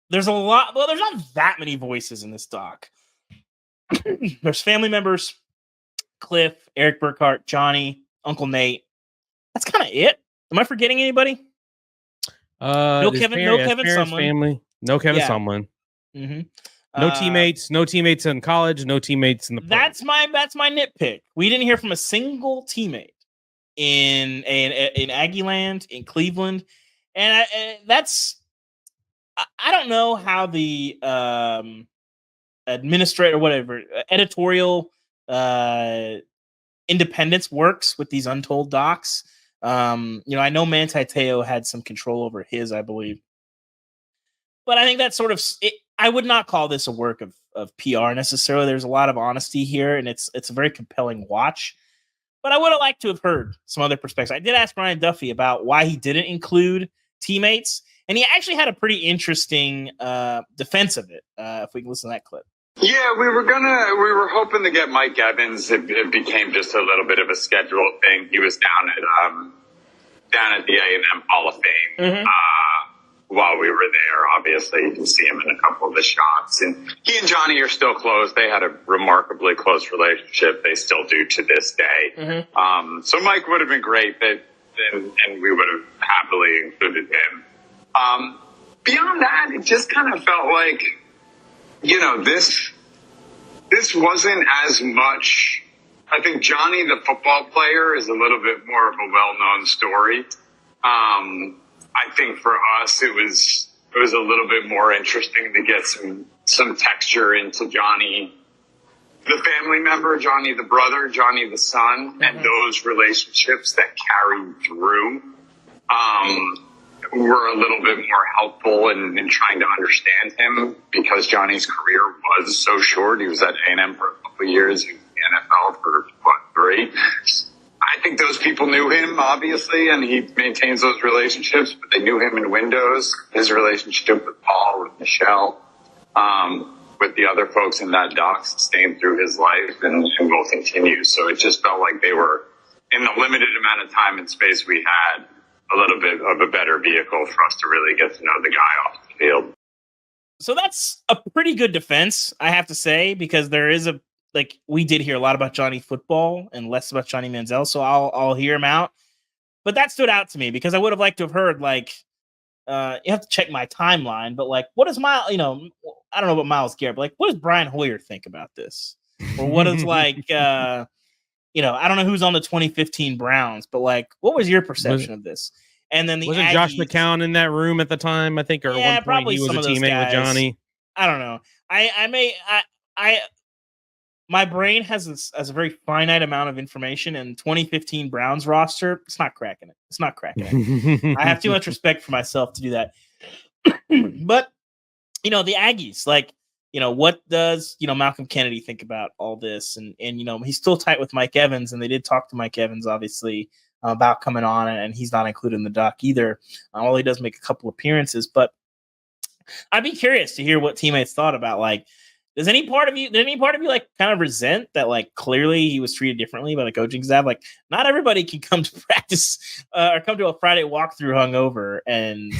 There's there's not that many voices in this doc. There's family members, Cliff, Eric Burkhart, Johnny, Uncle Nate. That's kind of it. Am I forgetting anybody? No Kevin Sumlin. Family. No Kevin Sumlin. Mm-hmm. No teammates in college. No teammates in the. That's my nitpick. We didn't hear from a single teammate in Aggie land, in Cleveland, and that's. I don't know how the administrator, whatever, editorial independence works with these untold docs. I know Manti Te'o had some control over his, I believe. But I think that's sort of it. I would not call this a work of PR necessarily. There's a lot of honesty here, and it's a very compelling watch. But I would have liked to have heard some other perspectives. I did ask Ryan Duffy about why he didn't include teammates, and he actually had a pretty interesting defense of it. If we can listen to that clip. Yeah, we were hoping to get Mike Evans. It became just a little bit of a scheduled thing. He was down at the A&M Hall of Fame. Mm-hmm. while we were there. Obviously, you can see him in a couple of the shots. And he and Johnny are still close. They had a remarkably close relationship. They still do to this day. Mm-hmm. So Mike would have been great, and we would have happily included him. Beyond that, it just kind of felt like, this wasn't as much. I think Johnny, the football player, is a little bit more of a well-known story. I think for us, it was a little bit more interesting to get some texture into Johnny, the family member, Johnny the brother, Johnny the son, and those relationships that carried through were a little bit more helpful in trying to understand him, because Johnny's career was so short. He was at A&M for a couple of years. He was in the NFL for, 3? I think those people knew him, obviously, and he maintains those relationships, but they knew him in Windows, his relationship with Paul, with Michelle, with the other folks in that doc sustained through his life and will continue. So it just felt like they were, in the limited amount of time and space we had, a little bit of a better vehicle for us to really get to know the guy off the field. So that's a pretty good defense, I have to say, because there is we did hear a lot about Johnny football and less about Johnny Manziel, so I'll hear him out. But that stood out to me because I would have liked to have heard, you have to check my timeline, but what is Miles, I don't know about Myles Garrett, but what does Brian Hoyer think about this? Or what is I don't know who's on the 2015 Browns, but what was your perception of this? And then wasn't Josh McCown in that room at the time? I think, or at one point probably he was a teammate with Johnny. I don't know. My brain has a very finite amount of information, and 2015 Browns roster, it's not cracking it. It's not cracking it. I have too much respect for myself to do that. But the Aggies, what does Malcolm Kennedy think about all this? And he's still tight with Mike Evans, and they did talk to Mike Evans, obviously, about coming on, and he's not included in the doc either. Although he does make a couple appearances, but I'd be curious to hear what teammates thought about did any part of you kind of resent that clearly he was treated differently by the coaching staff? Not everybody can come to practice or come to a Friday walkthrough hungover and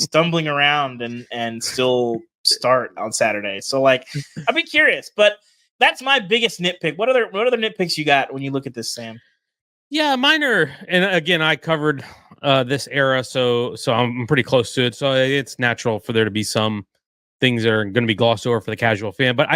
stumbling around and still start on Saturday. So I'd be curious, but that's my biggest nitpick. What other nitpicks you got when you look at this, Sam? Yeah, mine are, and again, I covered this era, so I'm pretty close to it. So it's natural for there to be some things that are going to be glossed over for the casual fan. But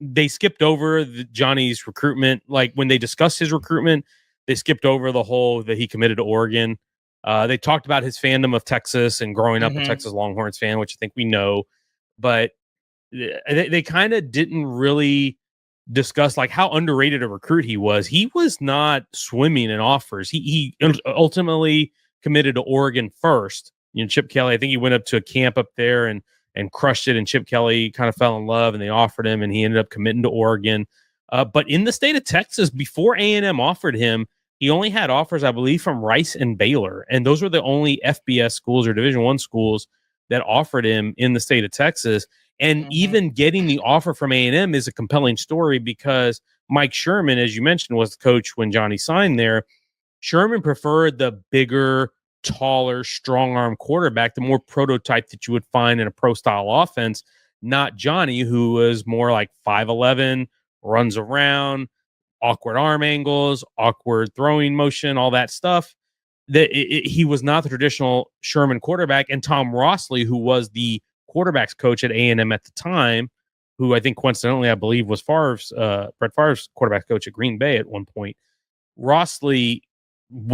they skipped over Johnny's recruitment. When they discussed his recruitment, they skipped over the whole that he committed to Oregon. They talked about his fandom of Texas and growing up a Texas Longhorns fan, which I think we know. But they kind of didn't really discuss how underrated a recruit he was. He was not swimming in offers. He ultimately committed to Oregon first. Chip Kelly, I think he went up to a camp up there and crushed it, and Chip Kelly kind of fell in love, and they offered him, and he ended up committing to Oregon. But in the state of Texas, before A&M offered him, he only had offers, I believe, from Rice and Baylor, and those were the only FBS schools or Division I schools that offered him in the state of Texas. And even getting the offer from A&M is a compelling story because Mike Sherman, as you mentioned, was the coach when Johnny signed there. Sherman preferred the bigger, taller, strong arm quarterback, the more prototype that you would find in a pro style offense, not Johnny, who was more 5'11", runs around, awkward arm angles, awkward throwing motion, all that stuff. He was not the traditional Sherman quarterback. And Tom Rossley, who was the quarterback's coach at A&M at the time, who I think coincidentally, I believe, was Brett Favre's quarterback coach at Green Bay at one point. Rossley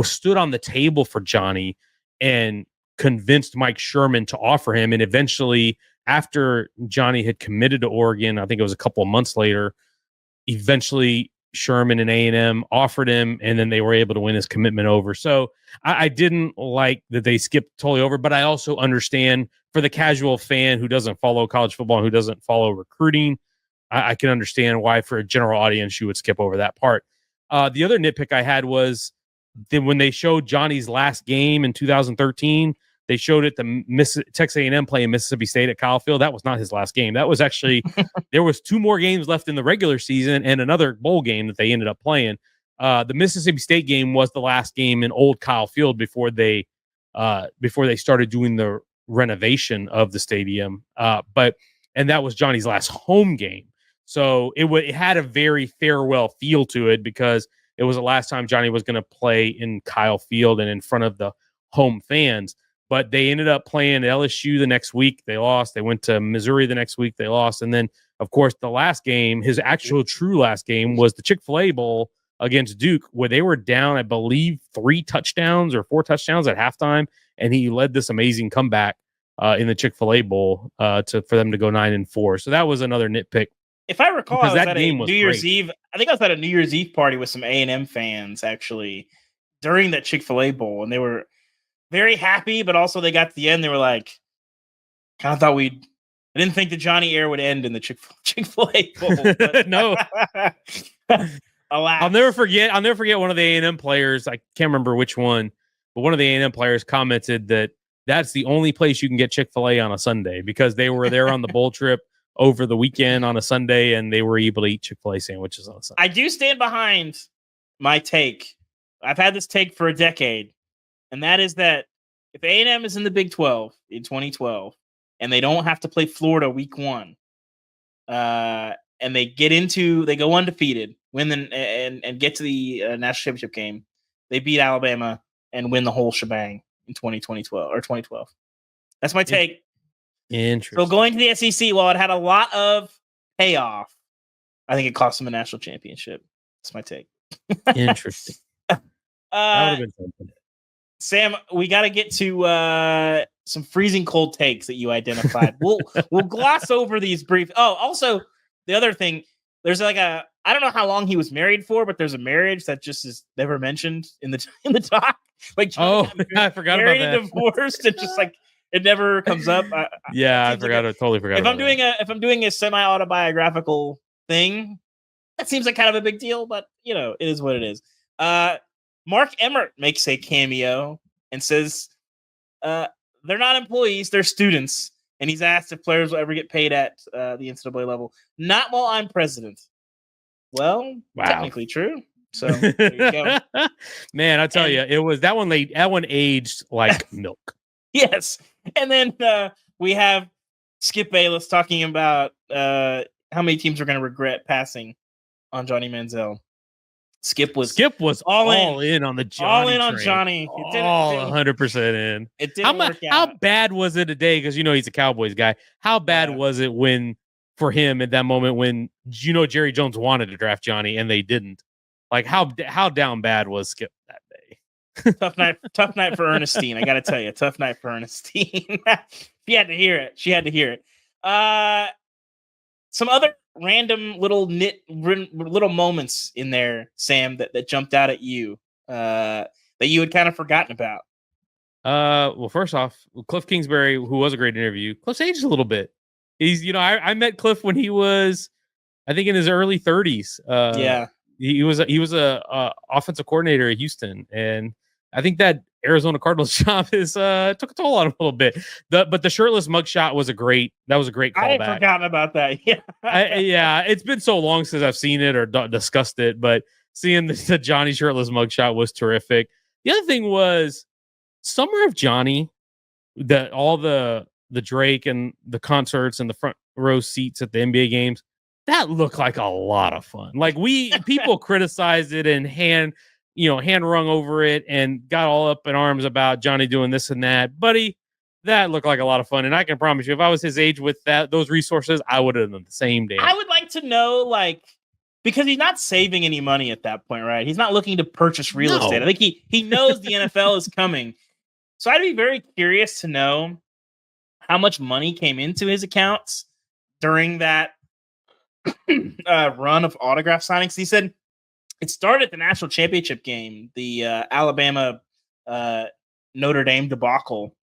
stood on the table for Johnny and convinced Mike Sherman to offer him. And eventually, after Johnny had committed to Oregon, I think it was a couple of months later, eventually Sherman and A&M offered him, and then they were able to win his commitment over. So I didn't like that they skipped totally over, but I also understand for the casual fan who doesn't follow college football and who doesn't follow recruiting, I can understand why for a general audience you would skip over that part. The other nitpick I had was that when they showed Johnny's last game in 2013, they showed it the Texas A&M playing Mississippi State at Kyle Field. That was not his last game. That was actually there was 2 more games left in the regular season and another bowl game that they ended up playing. The Mississippi State game was the last game in old Kyle Field before they started doing the renovation of the stadium. And that was Johnny's last home game. So it had a very farewell feel to it because it was the last time Johnny was going to play in Kyle Field and in front of the home fans. But they ended up playing LSU the next week. They lost. They went to Missouri the next week. They lost. And then, of course, the last game, his actual true last game, was the Chick-fil-A Bowl against Duke, where they were down, I believe, 3 touchdowns or 4 touchdowns at halftime. And he led this amazing comeback in the Chick-fil-A Bowl for them to go 9-4. So that was another nitpick. If I recall, I was that at game a was New Year's great. Eve. I think I was at a New Year's Eve party with some A&M fans actually during that Chick-fil-A Bowl, and they were very happy, but also they got to the end. They were like, kind of thought I didn't think the Johnny era would end in the Chick-fil-A Bowl. But, No. alas. I'll never forget one of the A&M players. I can't remember which one, but one of the A&M players commented that that's the only place you can get Chick-fil-A on a Sunday because they were there on the bowl trip over the weekend on a Sunday, and they were able to eat Chick-fil-A sandwiches on a Sunday. I do stand behind my take. I've had this take for a decade, and that is that if A&M is in the Big 12 in 2012, and they don't have to play Florida week 1, and they go undefeated, win and get to the national championship game, they beat Alabama and win the whole shebang in 2012. That's my take. Interesting. So going to the SEC, while it had a lot of payoff, I think it cost them a national championship. That's my take. Interesting. That would have been something. Sam, we got to get to some freezing cold takes that you identified. We'll gloss over these brief. Oh, also the other thing, there's like I don't know how long he was married for, but there's a marriage that just is never mentioned in the talk. Like, I forgot about that. And divorced, and just like. It never comes up. I totally forgot. If I'm doing a semi-autobiographical thing, that seems like kind of a big deal, but it is what it is. Mark Emmert makes a cameo and says they're not employees, they're students, and he's asked if players will ever get paid at the NCAA level. Not while I'm president. Well, technically true. So there you go. Man, I tell you, it was that one aged like milk. Yes. And then we have Skip Bayless talking about how many teams are going to regret passing on Johnny Manziel. Skip was all in on the Johnny. All in on Johnny. All 100% in. It didn't work out. How bad was it today? Because he's a Cowboys guy. How bad was it for him at that moment when Jerry Jones wanted to draft Johnny and they didn't? Like how down bad was Skip that day? Tough night for Ernestine. I got to tell you, tough night for Ernestine. She had to hear it. Some other random little moments in there, Sam, that jumped out at you that you had kind of forgotten about. Well, first off, Cliff Kingsbury, who was a great interview, Cliff's aged a little bit. He's, I met Cliff when he was, I think, in his early 30s. Yeah. He was a offensive coordinator at Houston, and I think that Arizona Cardinals job took a toll on him a little bit. But the shirtless mugshot was a great callback. I had forgotten about that. Yeah, it's been so long since I've seen it or discussed it, but seeing the Johnny shirtless mugshot was terrific. The other thing was Summer of Johnny, all the Drake and the concerts and the front row seats at the NBA games. That looked like a lot of fun. Like people criticized it and hand wrung over it and got all up in arms about Johnny doing this and that. Buddy, that looked like a lot of fun. And I can promise you, if I was his age with those resources, I would have done the same day. I would like to know, because he's not saving any money at that point, right? He's not looking to purchase real estate. I think he knows the NFL is coming. So I'd be very curious to know how much money came into his accounts during that run of autograph signings. He said it started at the national championship game, the Alabama Notre Dame debacle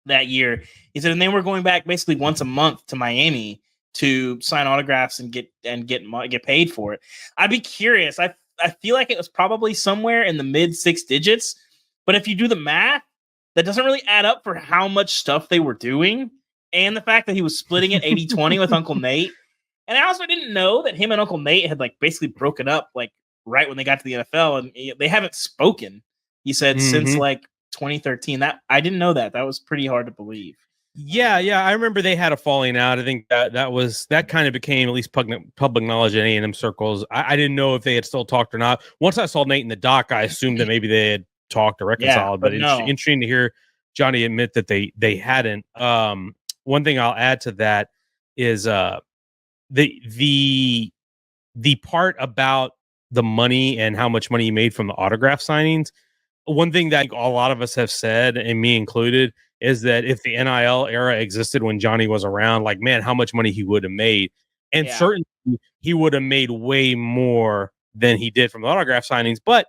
that year. He said, and they were going back basically once a month to Miami to sign autographs and get paid for it. I'd be curious. I feel like it was probably somewhere in the mid 6 digits, but if you do the math, that doesn't really add up for how much stuff they were doing, and the fact that he was splitting it 80-20 with Uncle Nate. And I also didn't know that him and Uncle Nate had basically broken up right when they got to the NFL, and they haven't spoken, he said, since 2013. That I didn't know that. That was pretty hard to believe. Yeah, I remember they had a falling out. I think that kind of became at least public knowledge in A&M circles. I didn't know if they had still talked or not. Once I saw Nate in the doc, I assumed that maybe they had talked or reconciled. but but no. Interesting to hear Johnny admit that they hadn't. One thing I'll add to that is the part about the money and how much money he made from the autograph signings. One thing that a lot of us have said, and me included, is that if the NIL era existed when Johnny was around, like, man, how much money he would have made. And certainly he would have made way more than he did from the autograph signings. But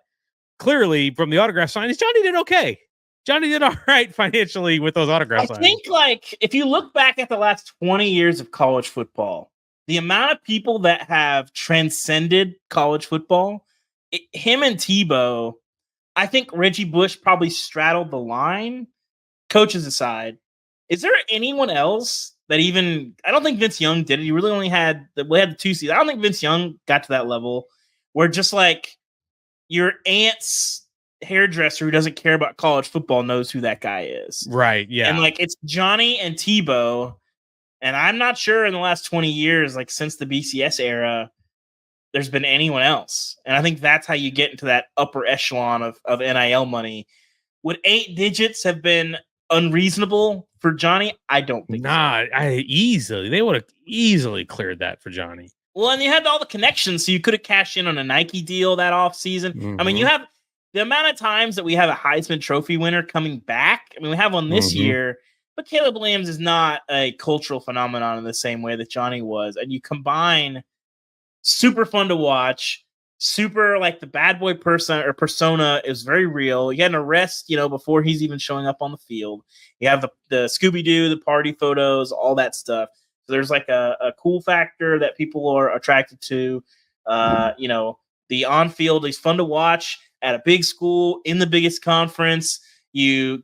clearly from the autograph signings, Johnny did okay. Johnny did all right financially with those autograph signings. I think, like, if you look back at the last 20 years of college football, the amount of people that have transcended college football, him and Tebow, I think Reggie Bush probably straddled the line. Coaches aside, is there anyone else that even? I don't think Vince Young did it. He really only had the 2 seasons. I don't think Vince Young got to that level where just like your aunt's hairdresser who doesn't care about college football knows who that guy is. Right. Yeah. And like it's Johnny and Tebow. And I'm not sure in the last 20 years, like since the BCS era, there's been anyone else. And I think that's how you get into that upper echelon of NIL money. Would 8 digits have been unreasonable for Johnny? I don't think so. They would have easily cleared that for Johnny. Well, and you had all the connections, so you could have cashed in on a Nike deal that offseason. Mm-hmm. I mean, you have the amount of times that we have a Heisman Trophy winner coming back. I mean, we have one this year, but Caleb Williams is not a cultural phenomenon in the same way that Johnny was. And you combine super fun to watch, super like the bad boy persona is very real. You had an arrest, before he's even showing up on the field. You have the Scooby-Doo, the party photos, all that stuff. So there's like a cool factor that people are attracted to. The on-field is fun to watch at a big school in the biggest conference. You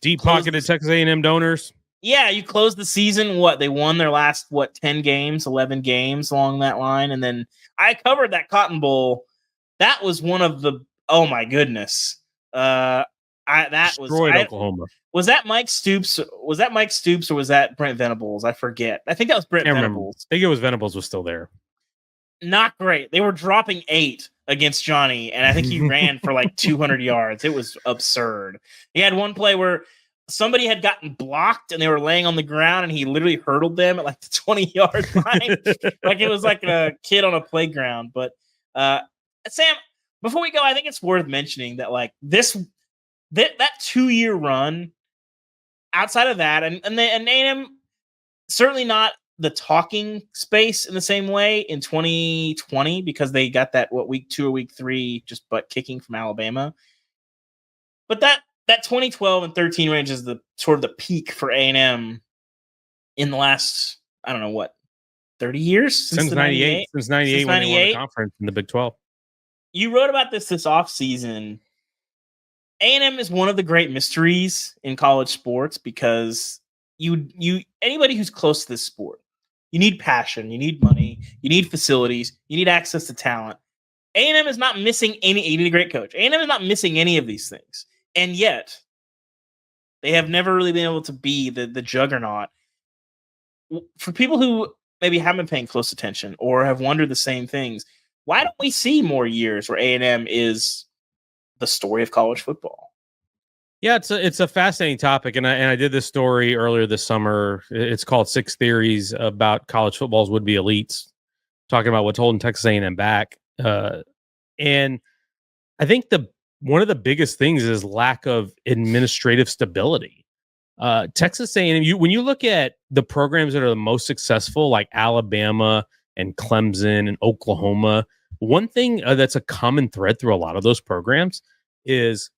deep pocketed Texas A&M donors. Yeah, you close the season. They won their last 10 games, 11 games along that line, and then I covered that Cotton Bowl. That was one of the oh my goodness. Destroyed Oklahoma. Was that Mike Stoops? Was that Mike Stoops or was that Brent Venables? I forget. I think that was Brent Venables. I think it was Venables was still there. Not great. They were dropping 8 against Johnny, and I think he ran for like 200 yards. It was absurd. He had one play where somebody had gotten blocked and they were laying on the ground and he literally hurtled them at like the 20-yard line. Like it was like a kid on a playground. But Sam, before we go, I think it's worth mentioning that like that 2-year run outside of that, and A&M certainly not the talking space in the same way in 2020 because they got that week 2 or week 3 just butt kicking from Alabama. But that 2012 and 13 range is the sort of the peak for A&M in the last, I don't know 30 years since 98. Since 98 when they won the conference in the Big 12. You wrote about this offseason. A&M is one of the great mysteries in college sports because you anybody who's close to this sport, you need passion, you need money, you need facilities, you need access to talent. A&M is not missing any. You need a great coach. A&M is not missing any of these things. And yet, they have never really been able to be the juggernaut. For people who maybe haven't been paying close attention or have wondered the same things, why don't we see more years where A&M is the story of college football? Yeah, it's a fascinating topic, and I did this story earlier this summer. It's called 6 Theories About College Football's Would-Be Elites, talking about what's holding Texas A&M back. And I think one of the biggest things is lack of administrative stability. Texas A&M, when you look at the programs that are the most successful, like Alabama and Clemson and Oklahoma, one thing that's a common thread through a lot of those programs is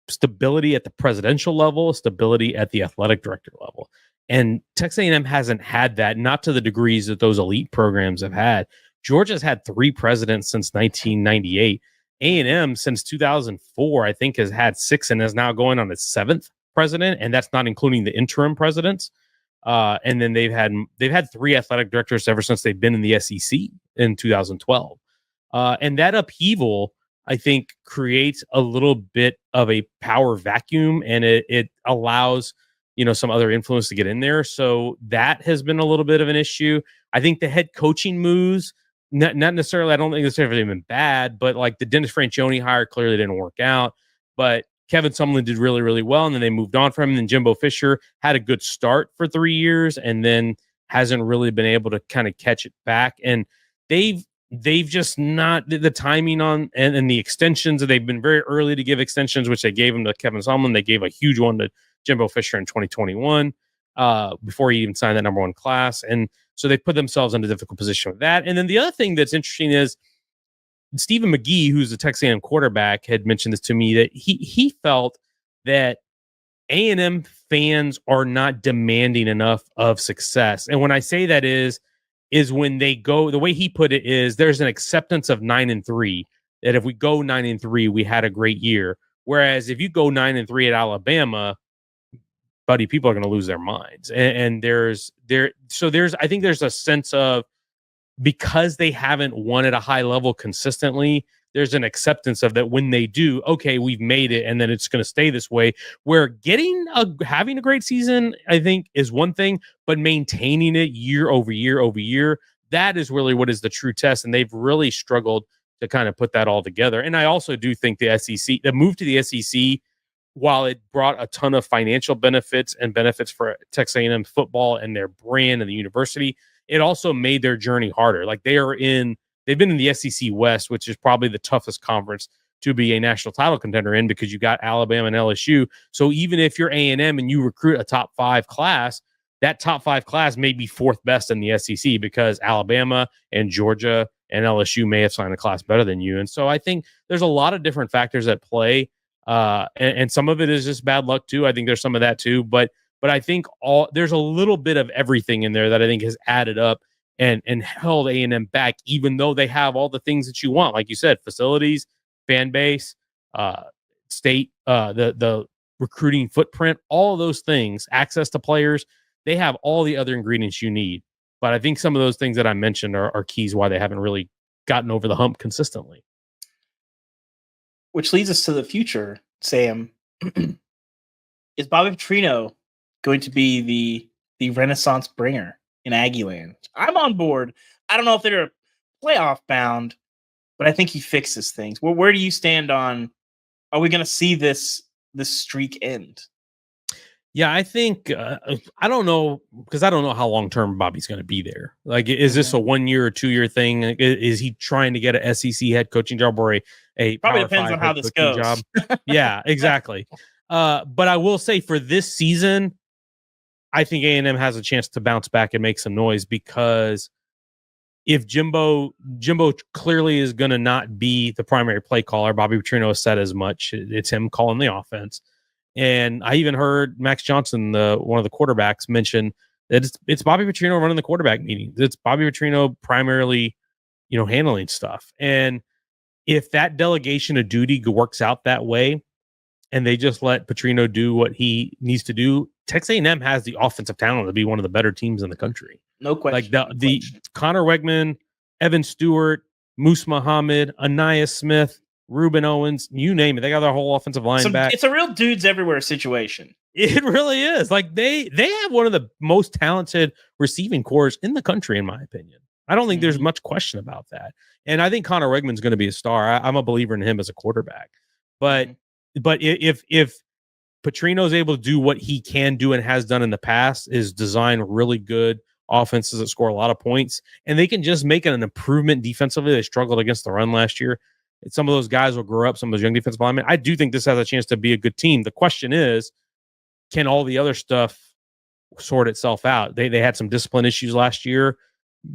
stability at the presidential level, stability at the athletic director level. And Texas A&M hasn't had that, not to the degrees that those elite programs have had. Georgia's had 3 presidents since 1998. A&M since 2004, I think, has had 6 and is now going on its 7th president, and that's not including the interim presidents. And then they've had 3 athletic directors ever since they've been in the SEC in 2012. And that upheaval, I think creates a little bit of a power vacuum, and it allows, some other influence to get in there. So that has been a little bit of an issue. I think the head coaching moves, not necessarily, I don't think it's ever been bad, but like the Dennis Franchione hire clearly didn't work out. But Kevin Sumlin did really, really well, and then they moved on from him. And then Jimbo Fisher had a good start for 3 years, and then hasn't really been able to kind of catch it back. And they've just not the timing on and the extensions. They've been very early to give extensions, which they gave them to Kevin Sumlin. They gave a huge one to Jimbo Fisher in 2021 before he even signed that number 1 class. And so they put themselves in a difficult position with that. And then the other thing that's interesting is Stephen McGee, who's the Texas A&M quarterback, had mentioned this to me, that he felt that A&M fans are not demanding enough of success. And when I say that is when they go, the way he put it is there's an acceptance of 9-3, that if we go 9-3, we had a great year. Whereas if you go 9-3 at Alabama, buddy, people are going to lose their minds. And I think there's a sense of, because they haven't won at a high level consistently, there's an acceptance of that when they do, okay, we've made it, and then it's going to stay this way. Where having a great season, I think, is one thing, but maintaining it year over year over year, that is really what is the true test. And they've really struggled to kind of put that all together. And I also do think the move to the SEC, while it brought a ton of financial benefits and benefits for Texas A&M football and their brand and the university, it also made their journey harder. Like they've been in the SEC West, which is probably the toughest conference to be a national title contender in, because you got Alabama and LSU. So even if you're A&M and you recruit a top 5 class, that top 5 class may be 4th best in the SEC, because Alabama and Georgia and LSU may have signed a class better than you. And so I think there's a lot of different factors at play. And some of it is just bad luck too. I think there's some of that too, but I think there's a little bit of everything in there that I think has added up and held A&M back, even though they have all the things that you want. Like you said, facilities, fan base, state, the recruiting footprint, all of those things, access to players, they have all the other ingredients you need. But I think some of those things that I mentioned are keys why they haven't really gotten over the hump consistently. Which leads us to the future, Sam. Is Bobby Petrino going to be the Renaissance bringer in Aggie land? I'm on board. I don't know if they're playoff bound, but I think he fixes things. Well, where do you stand on? Are we going to see this streak end? Yeah, I think I don't know, because I don't know how long term Bobby's going to be there. Like, is this a 1 year or 2 year thing? Is he trying to get an SEC head coaching job or a probably depends on how this goes? Job? Yeah, exactly. But I will say for this season, I think A&M has a chance to bounce back and make some noise, because if Jimbo clearly is going to not be the primary play caller, Bobby Petrino has said as much. It's him calling the offense. And I even heard Max Johnson, one of the quarterbacks, mention that it's Bobby Petrino running the quarterback meetings. It's Bobby Petrino primarily, handling stuff. And if that delegation of duty works out that way, and they just let Petrino do what he needs to do, Texas A&M has the offensive talent to be one of the better teams in the country. No question. Like the Connor Wegman, Evan Stewart, Moose Muhammad, Anaya Smith, Ruben Owens, you name it. They got their whole offensive line back. It's a real dudes everywhere situation. It really is. Like they have one of the most talented receiving corps in the country, in my opinion. I don't think there's much question about that. And I think Connor Wegman's going to be a star. I'm a believer in him as a quarterback. But if Petrino's able to do what he can do and has done in the past, is design really good offenses that score a lot of points, and they can just make it an improvement defensively. They struggled against the run last year. Some of those guys will grow up, some of those young defensive linemen. I do think this has a chance to be a good team. The question is, can all the other stuff sort itself out? They had some discipline issues last year.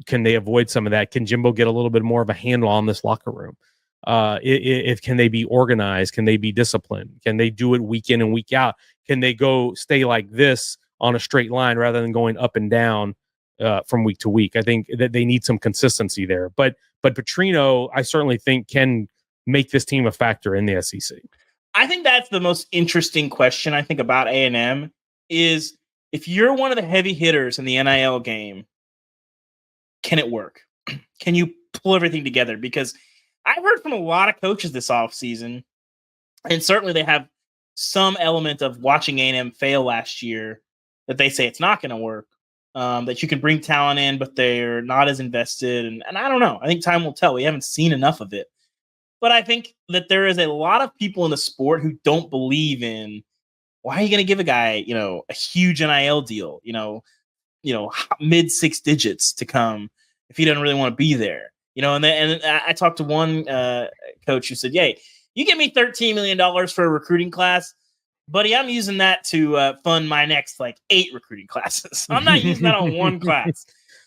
Can they avoid some of that? Can Jimbo get a little bit more of a handle on this locker room? Can they be organized? Can they be disciplined? Can they do it week in and week out? Can they stay like this on a straight line rather than going up and down from week to week? I think that they need some consistency there. But Petrino, I certainly think, can make this team a factor in the SEC. I think that's the most interesting question I think about A&M is, if you're one of the heavy hitters in the NIL game, can it work? Can you pull everything together? Because I've heard from a lot of coaches this offseason, and certainly they have some element of watching A&M fail last year that they say it's not going to work. That you can bring talent in, but they're not as invested. And I don't know. I think time will tell. We haven't seen enough of it. But I think that there is a lot of people in the sport who don't believe in, why are you going to give a guy, a huge NIL deal, mid 6 digits to come if he doesn't really want to be there? And I talked to one coach who said, "Yay, you give me $13 million for a recruiting class, buddy, I'm using that to fund my next 8 recruiting classes. I'm not using that on one class."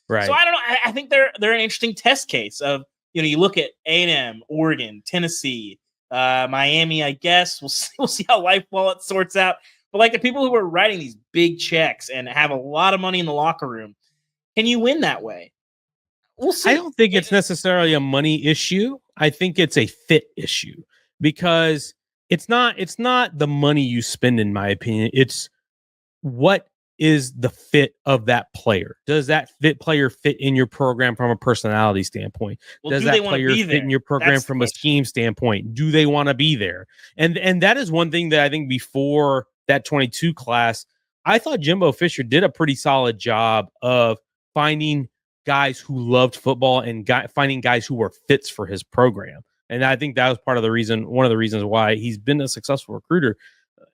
Right. So I don't know. I think they're an interesting test case of, you look at A&M, Oregon, Tennessee, Miami. I guess we'll see how Life Wallet sorts out. But the people who are writing these big checks and have a lot of money in the locker room, can you win that way? We'll see. I don't think it's necessarily a money issue. I think it's a fit issue, because it's not the money you spend, in my opinion. It's what is the fit of that player. Does that player fit in your program from a personality standpoint? Does that player fit in your program from a scheme standpoint? Do they want to be there? And that is one thing that I think before that 22 class, I thought Jimbo Fisher did a pretty solid job of finding guys who loved football and finding guys who were fits for his program. And I think that was one of the reasons why he's been a successful recruiter.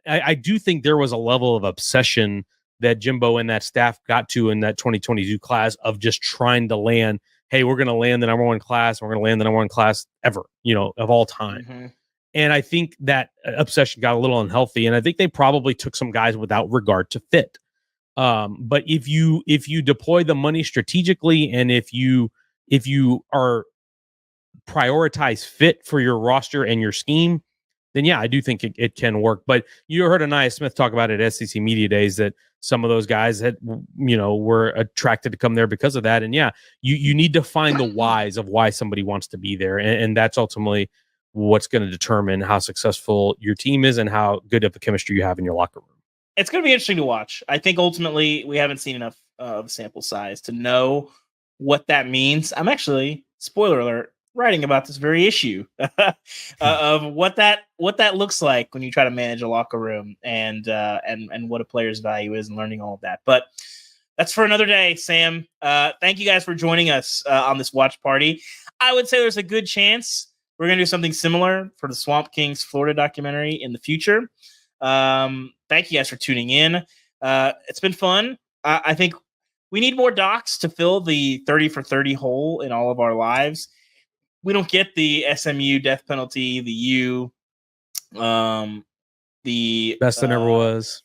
I do think there was a level of obsession that Jimbo and that staff got to in that 2022 class of just trying to land, hey, we're going to land the number 1 class. We're going to land the number 1 class ever, of all time. Mm-hmm. And I think that obsession got a little unhealthy. And I think they probably took some guys without regard to fit. But if you deploy the money strategically, and if you are prioritize fit for your roster and your scheme, then yeah, I do think it can work. But you heard Anais Smith talk about it at SEC Media Days that some of those guys had, were attracted to come there because of that. And yeah, you need to find the whys of why somebody wants to be there. And that's ultimately what's going to determine how successful your team is and how good of a chemistry you have in your locker room. It's going to be interesting to watch. I think ultimately we haven't seen enough of sample size to know what that means. I'm actually, spoiler alert, writing about this very issue of what that looks like when you try to manage a locker room and what a player's value is, and learning all of that. But that's for another day, Sam. Thank you guys for joining us on this watch party. I would say there's a good chance we're going to do something similar for the Swamp Kings Florida documentary in the future. Thank you guys for tuning in. It's been fun. I think we need more docs to fill the 30 for 30 hole in all of our lives. We don't get the SMU death penalty, the U, the best that never was.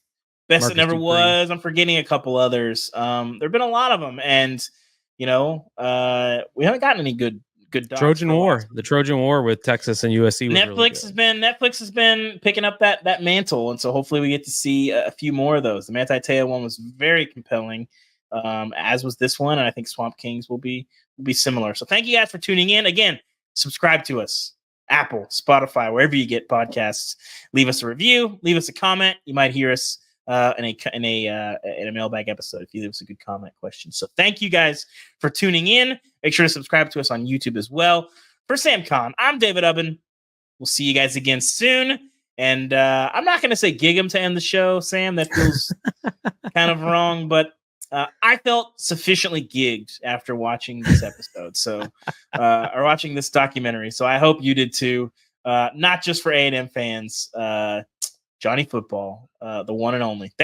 Best that never was. I'm forgetting a couple others. There've been a lot of them, and we haven't gotten any good docs. Trojan War, the Trojan War with Texas and USC. Netflix has been picking up that mantle, and so hopefully we get to see a few more of those. The Manti Te'o one was very compelling, as was this one, and I think Swamp Kings will be similar. So thank you guys for tuning in. Again, subscribe to us, Apple, Spotify, wherever you get podcasts. Leave us a review, leave us a comment. You might hear us in a mailbag episode if you leave us a good comment question. So thank you guys for tuning in. Make sure to subscribe to us on YouTube as well. For Sam Kahn, I'm David Ubben. We'll see you guys again soon. And I'm not going to say gig 'em to end the show, Sam. That feels kind of wrong, but I felt sufficiently gigged after watching this episode, or watching this documentary. So I hope you did too. Not just for A&M fans, Johnny Football, the one and only.